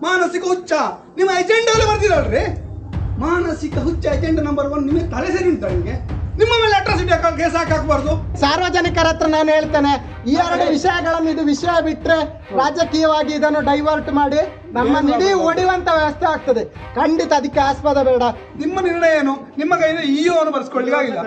ಮಾನಸಿಕ ಹುಚ್ಚ ನಿಮ್ಮ ಎಜೆಂಡಲ್ಲಿ ಬರ್ದಿರಲ್ರಿ. ಮಾನಸಿಕ ಹುಚ್ಚ ಎಜೆಂಡಾ ನಂಬರ್ 1. ನಿಮಗೆ ತಲೆ ಸರಿ ಉಂಟಾ? ನಿಮಗೆ ನಿಮ್ಮ ಮೇಲೆ ಅಟ್ರಾಸಿಟಿ ಕೇಸ್ ಹಾಕಬಾರ್ದು. ಸಾರ್ವಜನಿಕರ ಹತ್ರ ನಾನು ಹೇಳ್ತೇನೆ, ಈ ಎರಡು ವಿಷಯಗಳನ್ನು ಇದು ವಿಷಯ ಬಿಟ್ಟರೆ ರಾಜಕೀಯವಾಗಿ ಇದನ್ನು ಡೈವರ್ಟ್ ಮಾಡಿ ನಮ್ಮ ನಿಡಿ ಹೊಡೆಯುವಂತ ವ್ಯವಸ್ಥೆ ಆಗ್ತದೆ. ಖಂಡಿತ ಅದಕ್ಕೆ ಆಸ್ಪದ ಬೇಡ. ನಿಮ್ಮ ನಿರ್ಣಯ ಏನು? ನಿಮ್ಮ ಕೈಯಿಂದ ಇಒವನ್ನು ಬರ್ಸ್ಕೊಳ್ಳಿ ಆಗಿಲ್ಲ,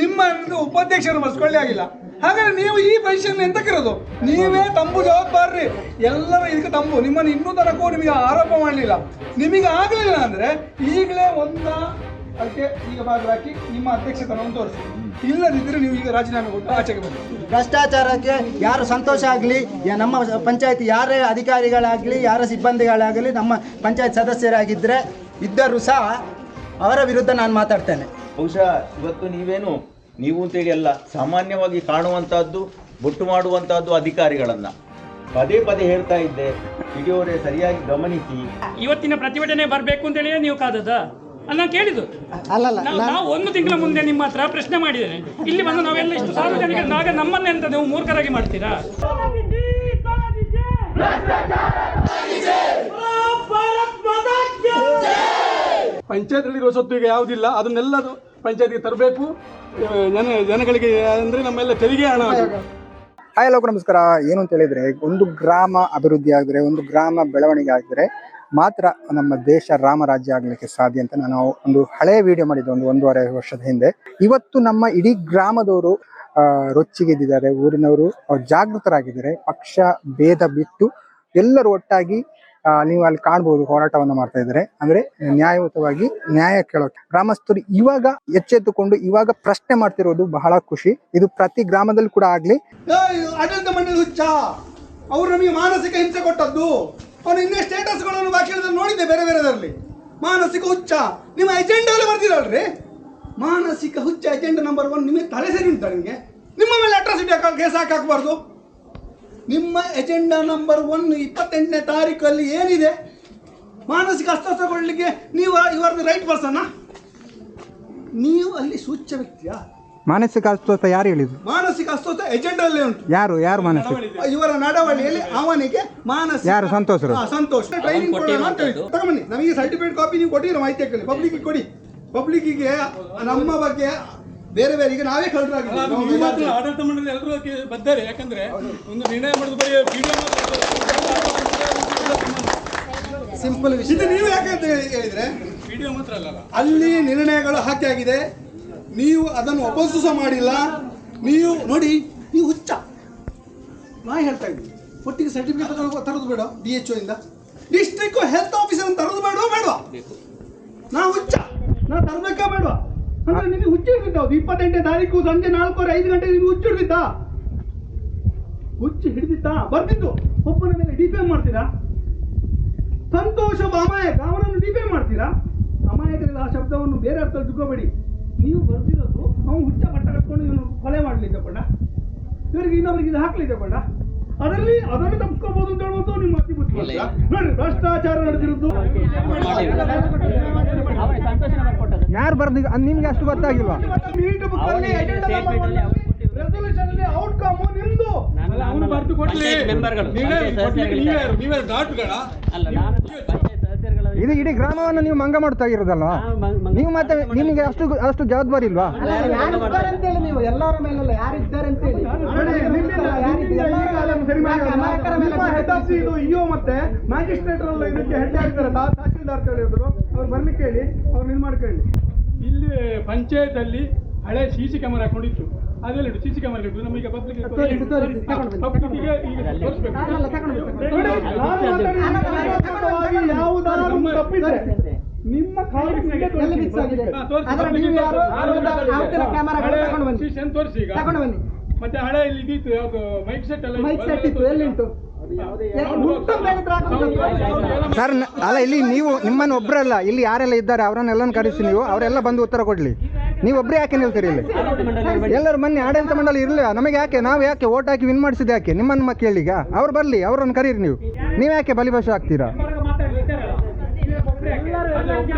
ನಿಮ್ಮ ಉಪಾಧ್ಯಕ್ಷರನ್ನು ಬರ್ಸ್ಕೊಳ್ಳಿ ಆಗಿಲ್ಲ. ಹಾಗಾದ್ರೆ ನೀವು ಈ ಪೊಸಿಷನ್ ಎಂತಕ್ಕಿರೋದು? ನೀವೇ ತಂಬು ಜವಾಬ್ದಾರಿ, ಎಲ್ಲರ ಇದಕ್ಕೆ ತಂಬು. ನಿಮ್ಮನ್ನು ಇನ್ನೂ ತನಕ ನಿಮಗೆ ಆರೋಪ ಮಾಡಲಿಲ್ಲ. ನಿಮಗೆ ಆಗಲಿಲ್ಲ ಅಂದ್ರೆ ಈಗಲೇ ಅದಕ್ಕೆ ಈಗ ಬಾಗಿಲಾಕಿ ನಿಮ್ಮ ಅಧ್ಯಕ್ಷತನವನ್ನು ತೋರಿಸಿ. ಇಲ್ಲದಿದ್ದರೆ ನೀವು ಈಗ ರಾಜೀನಾಮೆ ಕೊಟ್ಟು ಆಚೆಗೆ ಬನ್ನಿ. ಭ್ರಷ್ಟಾಚಾರಕ್ಕೆ ಯಾರು ಸಂತೋಷ ಆಗಲಿ, ನಮ್ಮ ಪಂಚಾಯತ್ ಯಾರೇ ಅಧಿಕಾರಿಗಳಾಗಲಿ ಯಾರ ಸಿಬ್ಬಂದಿಗಳಾಗಲಿ ನಮ್ಮ ಪಂಚಾಯತ್ ಸದಸ್ಯರಾಗಿದ್ದರೆ ಇದ್ದರೂ ಸಹ ಅವರ ವಿರುದ್ಧ ನಾನು ಮಾತಾಡ್ತೇನೆ. ಬಹುಶಃ ಇವತ್ತು ನೀವು ಅಂತೇಳಿ ಅಲ್ಲ, ಸಾಮಾನ್ಯವಾಗಿ ಕಾಣುವಂತಹದ್ದು, ಬೊಟ್ಟು ಮಾಡುವಂತಹದ್ದು ಅಧಿಕಾರಿಗಳನ್ನ ಪದೇ ಪದೇ ಹೇಳ್ತಾ ಇದ್ದೆ. ವಿಡಿಯೋರೇ ಸರಿಯಾಗಿ ಗಮನಿಸಿ. ಇವತ್ತಿನ ಪ್ರತಿಭಟನೆ ಬರಬೇಕು ಅಂತೇಳಿ ನೀವು ಕಾದದ ನಾನು ಕೇಳಿದ್ದು. ನಾವು 1 ತಿಂಗಳ ಮುಂದೆ ನಿಮ್ಮ ಹತ್ರ ಪ್ರಶ್ನೆ ಮಾಡಿದ್ದೇನೆ. ಇಲ್ಲಿ ಬಂದು ನಾವೆಲ್ಲ ಇಷ್ಟು ಸಾರ್ವಜನಿಕರಾಗ ನಮ್ಮನ್ನ ಎಂತ ನೀವು ಮೂರ್ಖರಾಗಿ ಮಾಡ್ತೀರಾ? ಪಂಚಾಯತ್ಗಳಿರುವ ಸ್ವತ್ತು ಈಗ ಯಾವುದಿಲ್ಲ, ಅದನ್ನೆಲ್ಲ ಪಂಚಾಯತ್ಗೆ ತರಬೇಕು. ಜನಗಳಿಗೆ ಅಂದರೆ ನಮ್ಮೆಲ್ಲ ತೆರಿಗೆ ಹಣ. ಹಾಯ್ ಎಲ್ಲರಿಗೂ ನಮಸ್ಕಾರ. ಏನು ಅಂತ ಹೇಳಿದ್ರೆ, ಒಂದು ಗ್ರಾಮ ಅಭಿವೃದ್ಧಿ ಆಗಿದ್ರೆ, ಒಂದು ಗ್ರಾಮ ಬೆಳವಣಿಗೆ ಆಗಿದ್ರೆ ಮಾತ್ರ ನಮ್ಮ ದೇಶ ರಾಮರಾಜ್ಯ ಆಗಲಿಕ್ಕೆ ಸಾಧ್ಯ ಅಂತ ನಾನು ಒಂದು ಹಳೆಯ ವಿಡಿಯೋ ಮಾಡಿದ್ದೆ 1.5 ವರ್ಷದ ಹಿಂದೆ. ಇವತ್ತು ನಮ್ಮ ಇಡೀ ಗ್ರಾಮದವರು ರೊಚ್ಚಿಗೆದ್ದಿದ್ದಾರೆ, ಊರಿನವರು ಜಾಗೃತರಾಗಿದ್ದಾರೆ. ಪಕ್ಷ ಭೇದ ಬಿಟ್ಟು ಎಲ್ಲರೂ ಒಟ್ಟಾಗಿ ನೀವು ಅಲ್ಲಿ ಕಾಣ್ಬೋದು ಹೋರಾಟವನ್ನು ಮಾಡ್ತಾ ಇದ್ದಾರೆ. ಅಂದ್ರೆ ನ್ಯಾಯಯುತವಾಗಿ ನ್ಯಾಯ ಕೇಳೋಕೆ ಗ್ರಾಮಸ್ಥರು ಇವಾಗ ಎಚ್ಚೆತ್ತುಕೊಂಡು ಇವಾಗ ಪ್ರಶ್ನೆ ಮಾಡ್ತಿರೋದು ಬಹಳ ಖುಷಿ. ಇದು ಪ್ರತಿ ಗ್ರಾಮದಲ್ಲಿ ಕೂಡ ಆಗ್ಲಿ. ಆಡಳಿತ ಮಂಡಳಿ ಹುಚ್ಚ, ಅವರು ನಮಗೆ ಮಾನಸಿಕ ಹಿಂಸೆ ಕೊಟ್ಟದ್ದು. ಅವನು ಇನ್ನೇ ಸ್ಟೇಟಸ್ಗಳನ್ನು ವಾಕ್ಯದಲ್ಲಿ ನೋಡಿದ್ದೆ ಬೇರೆ ಬೇರೆದರಲ್ಲಿ. ಮಾನಸಿಕ ಹುಚ್ಚ ನಿಮ್ಮ ಎಜೆಂಡಲ್ಲಿ ಬರ್ದಿರಲ್ರಿ. ಮಾನಸಿಕ ಹುಚ್ಚ ಎಜೆಂಡಾ ನಂಬರ್ 1. ನಿಮಗೆ ತಲೆ ಸರಿ ಉಂಟಾ? ನಿಮಗೆ ನಿಮ್ಮ ಮೇಲೆ ಅಟ್ರಾಸಿಟಿ ಕೇಸ್ ಹಾಕಬಾರ್ದು. ನಿಮ್ಮ ಎಜೆಂಡಾ ನಂಬರ್ 1 28ನೇ ತಾರೀಕಲ್ಲಿ ಏನಿದೆ? ಮಾನಸಿಕ ಅಸ್ವಸ್ಥಗೊಳ್ಳಲಿಕ್ಕೆ ನೀವು ಇವರದ್ದು ರೈಟ್ ಪರ್ಸನ್. ನೀವು ಅಲ್ಲಿ ಸೂಚ್ಯ ವ್ಯಕ್ತಿಯಾ? ಮಾನಸಿಕ ಅಸ್ವಸ್ಥ ಯಾರು ಹೇಳಿದ್ರು? ಮಾನಸಿಕ ಅಸ್ವಸ್ಥ ಎಜೆಂಡಲ್ಲೇ ಉಂಟು. ಯಾರು ಮಾನಸಿಕ? ಇವರ ನಡವಳಿಯಲ್ಲಿ ಅವನಿಗೆ ಮಾನಸಿಕ. ಯಾರು? ಸಂತೋಷ್ ಟ್ರೈನಿಂಗ್ ಕೊಡೋಣ ಅಂತ ಹೇಳಿ ತಗೊಂಬನ್ನಿ. ನಮಗೆ ಸರ್ಟಿಫಿಕೇಟ್ ಕಾಪಿ ನೀವು ಕೊಟ್ಟಿರೋ ಮಾಹಿತಿ ಹಾಕಲಿ, ಪಬ್ಲಿಕ್ ಕೊಡಿ. ಪಬ್ಲಿಕ್ಕಿಗೆ ನಮ್ಮ ಬಗ್ಗೆ ಬೇರೆ ಈಗ ನಾವೇ ಕಳ್ಳರಾಗಿದ್ದೀವಿ. ಆಡಳಿತ ಮಂಡಳಿ ಎಲ್ಲರೂ ಬದ್ದಾರೆ. ಯಾಕಂದ್ರೆ ಒಂದು ನಿರ್ಣಯ ಮಾಡೋದು ಬರೀ ಸಿಂಪಲ್ ವಿಷಯ. ಇದು ನೀವು ಯಾಕಂತ ಹೇಳಿದ್ರೆ ವಿಡಿಯೋ ಮಾತ್ರ ಅಲ್ಲ, ಅಲ್ಲಿ ನಿರ್ಣಯಗಳು ಹಾಕಿ ಆಗಿದೆ. ನೀವು ಅದನ್ನು ಅಪೋಸ್ ಸಹ ಮಾಡಿಲ್ಲ. ನೀವು ನೋಡಿ, ನೀವು ಹುಚ್ಚ. ನಾ ಹೇಳ್ತಾ ಇದ್ದೀನಿ, ಒಟ್ಟಿಗೆ ಸರ್ಟಿಫಿಕೇಟ್ ತರೋದು ಬೇಡ. DHO ಇಂದ ಡಿಸ್ಟ್ರಿಕ್ಟ್ ಹೆಲ್ತ್ ಆಫೀಸರ್ ತರೋದು ಬೇಡವಾ? ನಾ ಹುಚ್ಚ, ನಾ ತರಬೇಕಾ ಬೇಡವಾ? ಅಂದ್ರೆ ನಿಮಗೆ ಹುಚ್ಚ ಹಿಡಿದಿದ್ದಾವ್ದು. 28ನೇ ತಾರೀಕು ಸಂಜೆ 4:05 ಗಂಟೆಗೆ ನಿಮಗೆ ಹುಚ್ಚು ಹಿಡಿದಿದ್ದ ಬರ್ತಿದ್ದು. ಒಬ್ಬನ ಮೇಲೆ ಡಿಫೇಮ್ ಮಾಡ್ತೀರಾ? ಸಂತೋಷ ಅಮಾಯಕ, ಅವನನ್ನು ಡಿಫೇಮ್ ಮಾಡ್ತೀರಾ? ಅಮಾಯಕರಿಂದ ಆ ಶಬ್ದವನ್ನು ಬೇರೆ ಅರ್ಥದಲ್ಲಿ ದುಃಖಬೇಡಿ. ನೀವು ಬರ್ತಿರೋದು ಅವನು ಹುಚ್ಚ ಬಟ್ಟ ಕಟ್ಕೊಂಡು ಇವನು ಕೊಲೆ ಮಾಡಲಿಕ್ಕೆ ಕೊಂಡ, ಇವರಿಗೆ ಇನ್ನೊಬ್ಬರಿಗೆ ಇದು ಹಾಕ್ಲಿಕ್ಕೆ ಕೊಂಡ. ಅದರಲ್ಲಿ ತಪ್ಪಿಸ್ಕೋಬಹುದು ಅಂತ ಹೇಳುವಂತ ನಿಮ್ಮ ಅತಿ ಬುದ್ಧಿ. ನೋಡಿ, ಭ್ರಷ್ಟಾಚಾರ ನಡೆದಿರೋದು ಯಾರು ಬರ್ದು ನಿಮ್ಗೆ ಅಷ್ಟು ಗೊತ್ತಾಗಿಲ್ವಾ? ರೆಸಲ್ಯೂಷನ್ ಔಟ್ಕಮ್ ನಿಮ್ದು. ಅವನು ಬರೆದು ಕೊಡ್ಲಿ. ನೀವೇ ಡಾಟ್ಗಳ ಇದು ಇಡೀ ಗ್ರಾಮವನ್ನು ನೀವು ಮಂಗ ಮಾಡ್ತಾ ಇರೋದಲ್ವಾ? ನೀವು ಮತ್ತೆ ನಿಮಗೆ ಅಷ್ಟು ಜವಾಬ್ದಾರಿ ಇಲ್ವಾ? ನೀವು ಎಲ್ಲರ ಮೇಲೆಲ್ಲ ಯಾರಿದ್ದಾರೆ ಅಂತೇಳಿ ಇಒ ಮತ್ತೆ ಮ್ಯಾಜಿಸ್ಟ್ರೇಟ್ ಇದಕ್ಕೆ ಹೆಡ್ ಆಗಿದ್ದಾರೆ, ತಹಸೀಲ್ದಾರ್ ಹೇಳಿದ್ರು. ಅವ್ರು ಬರ್ಲಿಕ್ಕೆ ಹೇಳಿ, ಅವ್ರು ಇದು ಮಾಡ್ಕೊಳ್ಳಿ. ಇಲ್ಲಿ ಪಂಚಾಯತ್ ಅಲ್ಲಿ ಹಳೆ CC ಕ್ಯಾಮರಾ ಹಾಕೊಂಡಿತ್ತು. ಅದೆಲ್ಲ CC ಕ್ಯಾಮರಾ ಇಟ್ಟು ನಮಗೆ ಪಬ್ಲಿಕ್ ನಿಮ್ಮ ತೋರಿಸಿ ಈಗ. ಮತ್ತೆ ಹಳೆ ಇಲ್ಲಿ ಇದಿತ್ತು, ಯಾವುದು ಮೈಕ್ ಸೆಟ್ ಎಲ್ಲ ಸರ್. ಅಲ್ಲ, ಇಲ್ಲಿ ನೀವು ನಿಮ್ಮನ್ನು ಒಬ್ಬರಲ್ಲ, ಇಲ್ಲಿ ಯಾರೆಲ್ಲ ಇದ್ದಾರೆ ಅವರನ್ನೆಲ್ಲ ಕರೆಸಿ ನೀವು ಅವರೆಲ್ಲ ಬಂದು ಉತ್ತರ ಕೊಡ್ಲಿ. ನೀವು ಒಬ್ಬರೇ ಯಾಕೆ ನಿಲ್ತೀರಿ ಇಲ್ಲಿ? ಎಲ್ಲರೂ ಮೊನ್ನೆ ಆಡಳಿತ ಮಂಡಳಿ ಇರಲಿಲ್ಲ, ನಮಗೆ ಯಾಕೆ? ನಾವು ಯಾಕೆ ಓಟ್ ಹಾಕಿ ವಿನ್ ಮಾಡಿಸಿದ ಯಾಕೆ? ನಿಮ್ಮನ್ನು ಕೇಳಿಗ ಅವ್ರು ಬರಲಿ, ಅವರನ್ನು ಕರೀರಿ. ನೀವು ಯಾಕೆ ಬಲಿಭಾಷ ಆಗ್ತೀರಾ?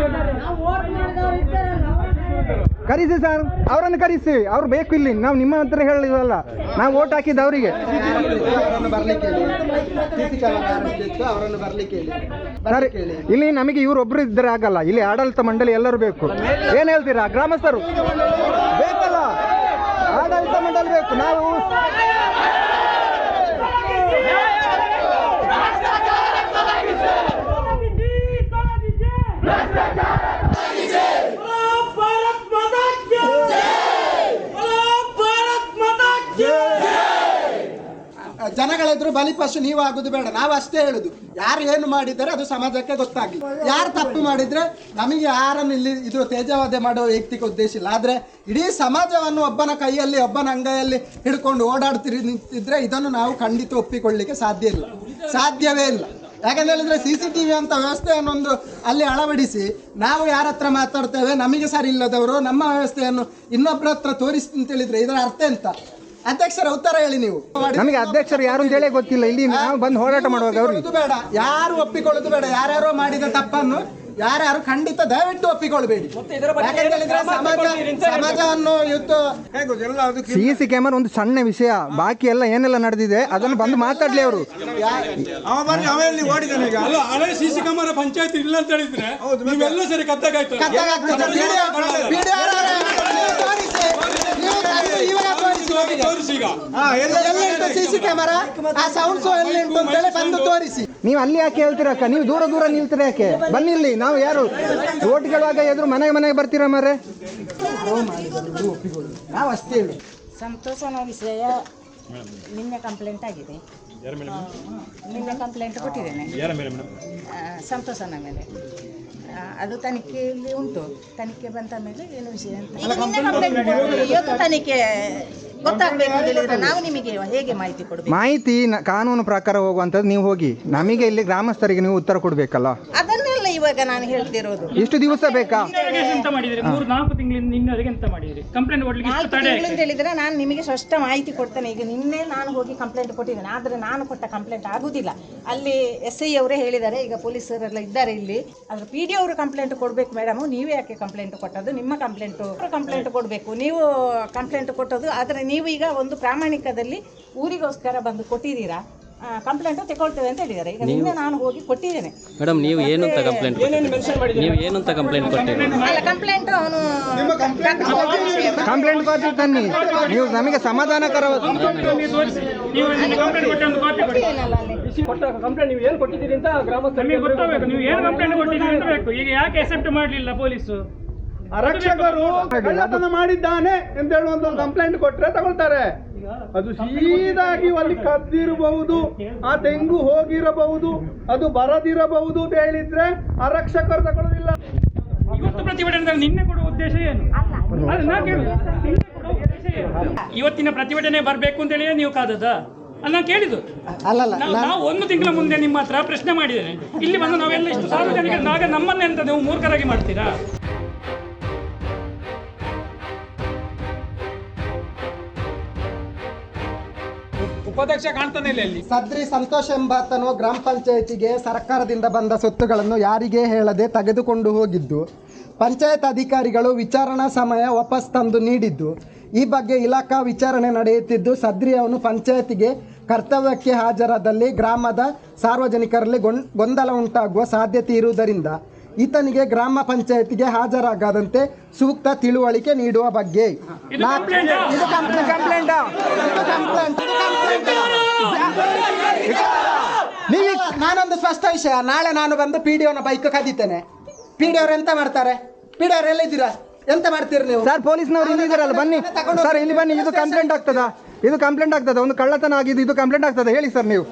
ಕರೆಸಿ ಸರ್, ಅವರನ್ನು ಕರೆಸಿ. ಅವ್ರು ಬೇಕು ಇಲ್ಲಿ, ನಾವು ನಿಮ್ಮ ಹತ್ರ ಹೇಳಿವಲ್ಲ, ನಾವು ಓಟ್ ಹಾಕಿದ್ದು ಅವರಿಗೆ. ಅವರನ್ನು ಬರ್ಲಿಕ್ಕೆ ಹೇಳಿ. CC ಕ್ಯಾಮೆರಾ ಇತ್ತು, ಅವರನ್ನು ಬರ್ಲಿಕ್ಕೆ ಹೇಳಿ. ಇಲ್ಲಿ ನಮಗೆ ಇವರು ಒಬ್ರು ಇದ್ರೆ ಆಗಲ್ಲ, ಇಲ್ಲಿ ಆಡಳಿತ ಮಂಡಳಿ ಎಲ್ಲರೂ ಬೇಕು. ಏನ್ ಹೇಳ್ತೀರಾ ಗ್ರಾಮಸ್ಥರು? ಬೇಕಲ್ಲ, ಆಡಳಿತ ಮಂಡಳಿ ಬೇಕು. ನಾವು ಜನಗಳೆದ್ರು ಬಲಿಪಶು ನೀವು ಆಗುದು ಬೇಡ. ನಾವು ಅಷ್ಟೇ ಹೇಳುದು, ಯಾರು ಏನು ಮಾಡಿದರೆ ಅದು ಸಮಾಜಕ್ಕೆ ಗೊತ್ತಾಗಲಿ. ಯಾರು ತಪ್ಪು ಮಾಡಿದ್ರೆ ನಮಗೆ ಯಾರನ್ನು ಇಲ್ಲಿ ಇದು ತೇಜವಾದೆ ಮಾಡೋ ವೈಯಕ್ತಿಕ ಉದ್ದೇಶ ಇಲ್ಲ. ಆದ್ರೆ ಇಡೀ ಸಮಾಜವನ್ನು ಒಬ್ಬನ ಕೈಯಲ್ಲಿ ಒಬ್ಬನ ಅಂಗೈಯಲ್ಲಿ ಹಿಡ್ಕೊಂಡು ಓಡಾಡ್ತಿರಿ ನಿಂತಿದ್ರೆ ಇದನ್ನು ನಾವು ಖಂಡಿತ ಒಪ್ಪಿಕೊಳ್ಳಿಕ್ಕೆ ಸಾಧ್ಯವೇ ಇಲ್ಲ. ಯಾಕಂತ ಹೇಳಿದ್ರೆ CCTV ಅಂತ ವ್ಯವಸ್ಥೆಯನ್ನು ಒಂದು ಅಲ್ಲಿ ಅಳವಡಿಸಿ ನಾವು ಯಾರ ಹತ್ರ ಮಾತಾಡ್ತೇವೆ, ನಮಗೆ ಸರಿ ಇಲ್ಲದವರು ನಮ್ಮ ವ್ಯವಸ್ಥೆಯನ್ನು ಇನ್ನೊಬ್ಬರ ಹತ್ರ ತೋರಿಸ್ತಿ ಅಂತ ಹೇಳಿದ್ರೆ ಇದರ ಅರ್ಥ ಎಂತ? ಅಧ್ಯಕ್ಷರ ಉತ್ತರ ಹೇಳಿ ನೀವು. ನಮಗೆ ಅಧ್ಯಕ್ಷರು ಯಾರು ಅಂತ ಹೇಳಿ ಗೊತ್ತಿಲ್ಲ. ಇಲ್ಲಿ ನಾವು ಬಂದು ಹೋರಾಟ ಮಾಡುವಾಗ ಅವ್ರಿಗೆ ಬೇಡ, ಯಾರು ಒಪ್ಪಿಕೊಳ್ಳುದು ಬೇಡ. ಯಾರ್ಯಾರೋ ಮಾಡಿದ ತಪ್ಪನ್ನು ಯಾರ್ಯಾರು ಖಂಡಿತ ದಯವಿಟ್ಟು ಒಪ್ಪಿಕೊಳ್ಬೇಡಿ. ಯಾಕಂತ ಹೇಳಿದ್ರೆ ಸಮಾಜವನ್ನು ಇವತ್ತು CC ಕ್ಯಾಮರಾ ಒಂದು ಸಣ್ಣ ವಿಷಯ, ಬಾಕಿ ಎಲ್ಲ ಏನೆಲ್ಲ ನಡೆದಿದೆ ಅದನ್ನು ಬಂದು ಮಾತಾಡ್ಲಿ ಅವರು. ಅಲ್ಲ, ಹಳೆ CC ಕ್ಯಾಮರಾ ಪಂಚಾಯತ್ ಇಲ್ಲ ಅಂತ ಹೇಳಿದ್ರೆ ನೀವೆಲ್ಲ ಸರಿ ಕತ್ತಾಗಾಯ್ತು. CC ಕ್ಯಾಮರಾ ಆ ಸೌಂಡ್ಸ್ ಎಲ್ಲಿ ಉಂಟು ಅಂತ ಹೇಳಿ ಬಂದು ತೋರಿಸಿ. ನೀವು ಅಲ್ಲಿ ಯಾಕೆ ಹೇಳ್ತೀರಕ್ಕ? ನೀವು ದೂರ ದೂರ ನಿಲ್ತೀರ ಯಾಕೆ? ಬನ್ನಿ ಇಲ್ಲಿ. ನಾವು ಯಾರು ಓಟ್ ಕೇಳುವಾಗ ಎದುರು ಮನೆಗೆ ಬರ್ತೀರಾ ಮಾರೆ? ನಾವು ಅಷ್ಟೇ ಹೇಳಿ. ಸಂತೋಷನ ವಿಷಯ ನಿನ್ನೆ ಕಂಪ್ಲೇಂಟ್ ಆಗಿದೆ. ನಿನ್ನೆ ಕಂಪ್ಲೇಂಟ್ ಕೊಟ್ಟಿದ್ದೇನೆ ಸಂತೋಷನ ಮೇಲೆ. ಅದು ತನಿಖೆಯಲ್ಲಿ ಉಂಟು. ತನಿಖೆ ಬಂದ ಮೇಲೆ ಏನು ವಿಷಯ ಅಂತ ಈಗ ನಿನ್ನೆ ಕಂಪ್ಲೇಂಟ್ ಇವತ್ತು ತನಿಖೆ ಗೊತ್ತಾಗಬೇಕು ಅಂತ ಹೇಳಿದ್ರೆ ನಾವು ನಿಮಗೆ ಹೇಗೆ ಮಾಹಿತಿ ಕೊಡಬೇಕು? ಮಾಹಿತಿ ಕಾನೂನು ಪ್ರಕಾರ ಹೋಗುವಂಥದ್ದು. ನೀವು ಹೋಗಿ, ನಮಗೆ ಇಲ್ಲಿ ಗ್ರಾಮಸ್ಥರಿಗೆ ನೀವು ಉತ್ತರ ಕೊಡಬೇಕಲ್ಲ. ಅದನ್ನೆಲ್ಲ ಇವಾಗ ನಾನು ಹೇಳ್ತಿರೋದು. ಇಷ್ಟು ದಿವಸ ಬೇಕಾ? ಎಂತ ಮಾಡಿದ್ರಿ? 3-4 ತಿಂಗಳಿಂದ ಇನ್ನವರೆಗೆ ಎಂತ ಮಾಡಿದ್ರಿ? ಕಂಪ್ಲೇಂಟ್ ಕೊಡ್ಲಿಕ್ಕೆ ಇಷ್ಟು ತಡೆ ಅಂತ ಹೇಳಿದ್ರೆ ನಾನು ನಿಮಗೆ ಸ್ಪಷ್ಟ ಮಾಹಿತಿ ಕೊಡ್ತೇನೆ. ಈಗ ನಿನ್ನೆ ನಾನು ಹೋಗಿ ಕಂಪ್ಲೇಂಟ್ ಕೊಟ್ಟಿದ್ದೇನೆ, ಆದರೆ ನಾನು ಕೊಟ್ಟ ಕಂಪ್ಲೇಂಟ್ ಆಗುದಿಲ್ಲ. ಅಲ್ಲಿ SI ಅವರೇ ಹೇಳಿದ್ದಾರೆ, ಈಗ ಪೊಲೀಸರೆಲ್ಲ ಇದ್ದಾರೆ ಇಲ್ಲಿ. ಅದ್ರ PD ಅವರು ಕಂಪ್ಲೇಂಟ್ ಕೊಡಬೇಕು. ಮೇಡಮ್ ನೀವೇ ಯಾಕೆ ಕಂಪ್ಲೇಂಟ್ ಕೊಟ್ಟದ್ದು? ನಿಮ್ಮ ಕಂಪ್ಲೇಂಟ್ ಕೊಡಬೇಕು. ನೀವು ಕಂಪ್ಲೇಂಟ್ ಕೊಟ್ಟದ್ದು. ಆದರೆ ನೀವು ಈಗ ಒಂದು ಪ್ರಾಮಾಣಿಕದಲ್ಲಿ ಊರಿಗೋಸ್ಕರ ಬಂದು ಕೊಟ್ಟಿದ್ದೀರಾ, ಕಂಪ್ಲೇಂಟ್ ತಗೊಳ್ತೇವೆ ಅಂತ ಹೇಳಿದ್ದಾರೆ. ಈಗ ನಿನ್ನೆ ನಾನು ಹೋಗಿ ಕೊಟ್ಟಿದ್ದೇನೆ. ಮೇಡಮ್ ನೀವು ಏನಂತ ಕಂಪ್ಲೇಂಟ್ ಕೊಟ್ಟಿದ್ದೀರಿ? ಅಲ್ಲ, ಕಂಪ್ಲೇಂಟ್ ಅವನು ಕಂಪ್ಲೇಂಟ್ ಕಾಪಿ ತನ್ನಿ. ನೀವು ನಮಗೆ ಸಮಾಧಾನಕರವಾದ ಕಂಪ್ಲೇಂಟ್ ನೀವು ಏನು ಕೊಟ್ಟಿದ್ದೀರಿ ಅಂತ ಗ್ರಾಮಸ್ಥರಿಗೆ ಗೊತ್ತಾಗಬೇಕು. ನೀವು ಏನು ಕಂಪ್ಲೇಂಟ್ ಕೊಟ್ಟಿದ್ದೀರಿ ಅಂತ ಬೇಕು. ಈಗ ಯಾಕೆ ಅಕ್ಸೆಪ್ಟ್ ಮಾಡಲಿಲ್ಲ ಪೊಲೀಸು? ಆರಕ್ಷಕರು ಕಳ್ಳತನ ಮಾಡಿದ್ದಾನೆ ಅಂತ ಹೇಳುವಂತ ಕಂಪ್ಲೇಂಟ್ ಕೊಟ್ರೆ ತಗೊಳ್ತಾರೆ. ಅದು ಸೀದಾಗಿ ಅಲ್ಲಿ ಕದ್ದಿರಬಹುದು, ಆ ತೆಂಗು ಹೋಗಿರಬಹುದು, ಅದು ಬರದಿರಬಹುದು ಅಂತ ಹೇಳಿದ್ರೆ ಆರಕ್ಷಕರು ತಗೊಳ್ಳೋದಿಲ್ಲ. ಇವತ್ತು ಪ್ರತಿಭಟನೆ ನಿನ್ನೆ ಕೊಡುವ ಉದ್ದೇಶ ಏನು? ಅದನ್ನ ಕೇಳುದು. ಇವತ್ತಿನ ಪ್ರತಿಭಟನೆ ಬರಬೇಕು ಅಂತ ಹೇಳಿ ನೀವು ಕಾದದ? ಅಲ್ಲ, ಕೇಳಿದ್ದು ನಾವು 1 ತಿಂಗಳ ಮುಂದೆ ನಿಮ್ಮ ಹತ್ರ ಪ್ರಶ್ನೆ ಮಾಡಿದ್ದೇನೆ. ಇಲ್ಲಿ ಬಂದು ನಾವೆಲ್ಲ ಇಷ್ಟು ಸಾರ್ವಜನಿಕರಾಗ ನಮ್ಮನ್ನೆಂತ ನೀವು ಮೂರ್ಖರಾಗಿ ಮಾಡ್ತೀರಾ? ಉಪಾಧ್ಯಕ್ಷ ಕಾಣ್ತಾನೆ ಇಲ್ಲ ಇಲ್ಲಿ. ಸದ್ರಿ ಸಂತೋಷ್ ಎಂಬಾತನು ಗ್ರಾಮ ಪಂಚಾಯತಿಗೆ ಸರ್ಕಾರದಿಂದ ಬಂದ ಸೊತ್ತುಗಳನ್ನು ಯಾರಿಗೇ ಹೇಳದೆ ತೆಗೆದುಕೊಂಡು ಹೋಗಿದ್ದು, ಪಂಚಾಯತ್ ಅಧಿಕಾರಿಗಳು ವಿಚಾರಣಾ ಸಮಯ ವಾಪಸ್ ತಂದು ನೀಡಿದ್ದು. ಈ ಬಗ್ಗೆ ಇಲಾಖಾ ವಿಚಾರಣೆ ನಡೆಯುತ್ತಿದ್ದು, ಸದ್ರಿ ಅವನು ಪಂಚಾಯತಿಗೆ ಕರ್ತವ್ಯಕ್ಕೆ ಹಾಜರಾದಲ್ಲಿ ಗ್ರಾಮದ ಸಾರ್ವಜನಿಕರಲ್ಲಿ ಗೊಂದಲ ಉಂಟಾಗುವ ಸಾಧ್ಯತೆ ಇರುವುದರಿಂದ ಈತನಿಗೆ ಗ್ರಾಮ ಪಂಚಾಯತಿಗೆ ಹಾಜರಾಗದಂತೆ ಸೂಕ್ತ ತಿಳುವಳಿಕೆ ನೀಡುವ ಬಗ್ಗೆ ನಾನೊಂದು ಸ್ಪಷ್ಟ ವಿಷಯ. ನಾಳೆ ನಾನು ಬಂದು PDOನ ಬೈಕ್ ಕದೀತೇನೆ. PDO ಅವರು ಎಂತ ಮಾಡ್ತಾರೆ? PDO ಅವರು ಎಲ್ಲ ಇದ್ದೀರಾ? ಎಂತ ಮಾಡ್ತೀರಿ ನೀವು? ಸರ್, ಪೊಲೀಸ್ನವರು ಇಲ್ಲಿದ್ದೀರಲ್ಲ, ಬನ್ನಿ ಸರ್, ಇಲ್ಲಿ ಬನ್ನಿ. ಇದು ಕಂಪ್ಲೇಂಟ್ ಆಗ್ತದಾ? ಇದು ಕಂಪ್ಲೇಂಟ್ ಆಗ್ತದ? ಒಂದು ಕಳ್ಳತನ ಆಗಿದ್ದು ಇದು ಕಂಪ್ಲೇಂಟ್ ಆಗ್ತದೆ? ಹೇಳಿ ಸರ್ ನೀವು.